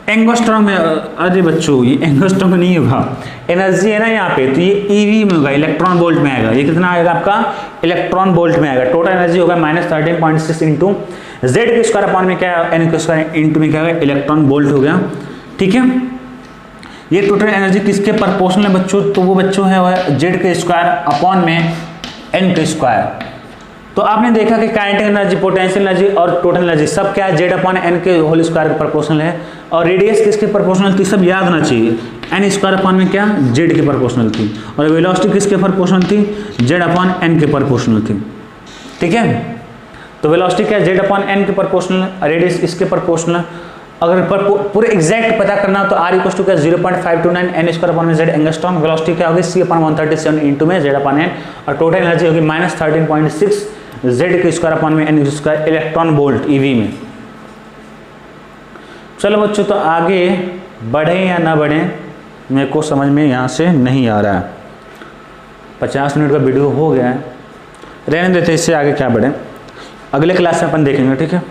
एंगस्ट्रॉम में, अरे बच्चों ये एंगस्ट्रॉम में नहीं होगा, एनर्जी है ना यहाँ पे, तो ये ईवी में होगा, इलेक्ट्रॉन वोल्ट में आएगा। ये कितना आएगा आपका, इलेक्ट्रॉन वोल्ट में आएगा। टोटल एनर्जी होगा -13.6 इंटू जेड के स्क्वायर अपॉन में क्या है, एन के स्क्वायर इंटू में क्या है, इलेक्ट्रॉन वोल्ट हो गया। ठीक है, ये टोटल एनर्जी किसके प्रोपोर्शनल है बच्चों, तो वो बच्चों है जेड के स्क्वायर अपॉन में एन के स्क्वायर। तो आपने देखा कि काइनेटिक एनर्जी, पोटेंशियल एनर्जी और टोटल एनर्जी सब क्या है, जेड अपॉन एन के होल स्क्वायर के प्रोपोर्शनल है। और रेडियस किसके प्रोपोर्शनल थी, सब याद होना चाहिए, एन स्क्वायर अपॉन में क्या, जेड के प्रोपोर्शनल थी। और वेलोसिटी किसके प्रोपोर्शनल थी, जेड अपॉन एन के प्रोपोर्शनल थी। ठीक है, तो वेलोसिटी क्या है, जेड अपॉन एन के प्रोपोर्शनल, रेडियस इसके प्रोपोर्शनल। अगर पूरे एग्जैक्ट पता करना हो तो आर इक्वल टू क्या 0.529 एन स्क्वायर अपॉन में जेड एंगस्ट्रॉम। वेलोसिटी क्या होगी, सी अपॉन 137 इंटू में जेड अपॉन एन। और टोटल एनर्जी होगी -13.6 जेड के स्क्वायर अपॉन में n square electron volt eV में। चलो बच्चों, तो आगे बढ़े या ना बढ़े मेरे को समझ में यहाँ से नहीं आ रहा है। 50 मिनट का वीडियो हो गया है, रहने देते, इससे आगे क्या बढ़े अगले क्लास में अपन देखेंगे। ठीक है।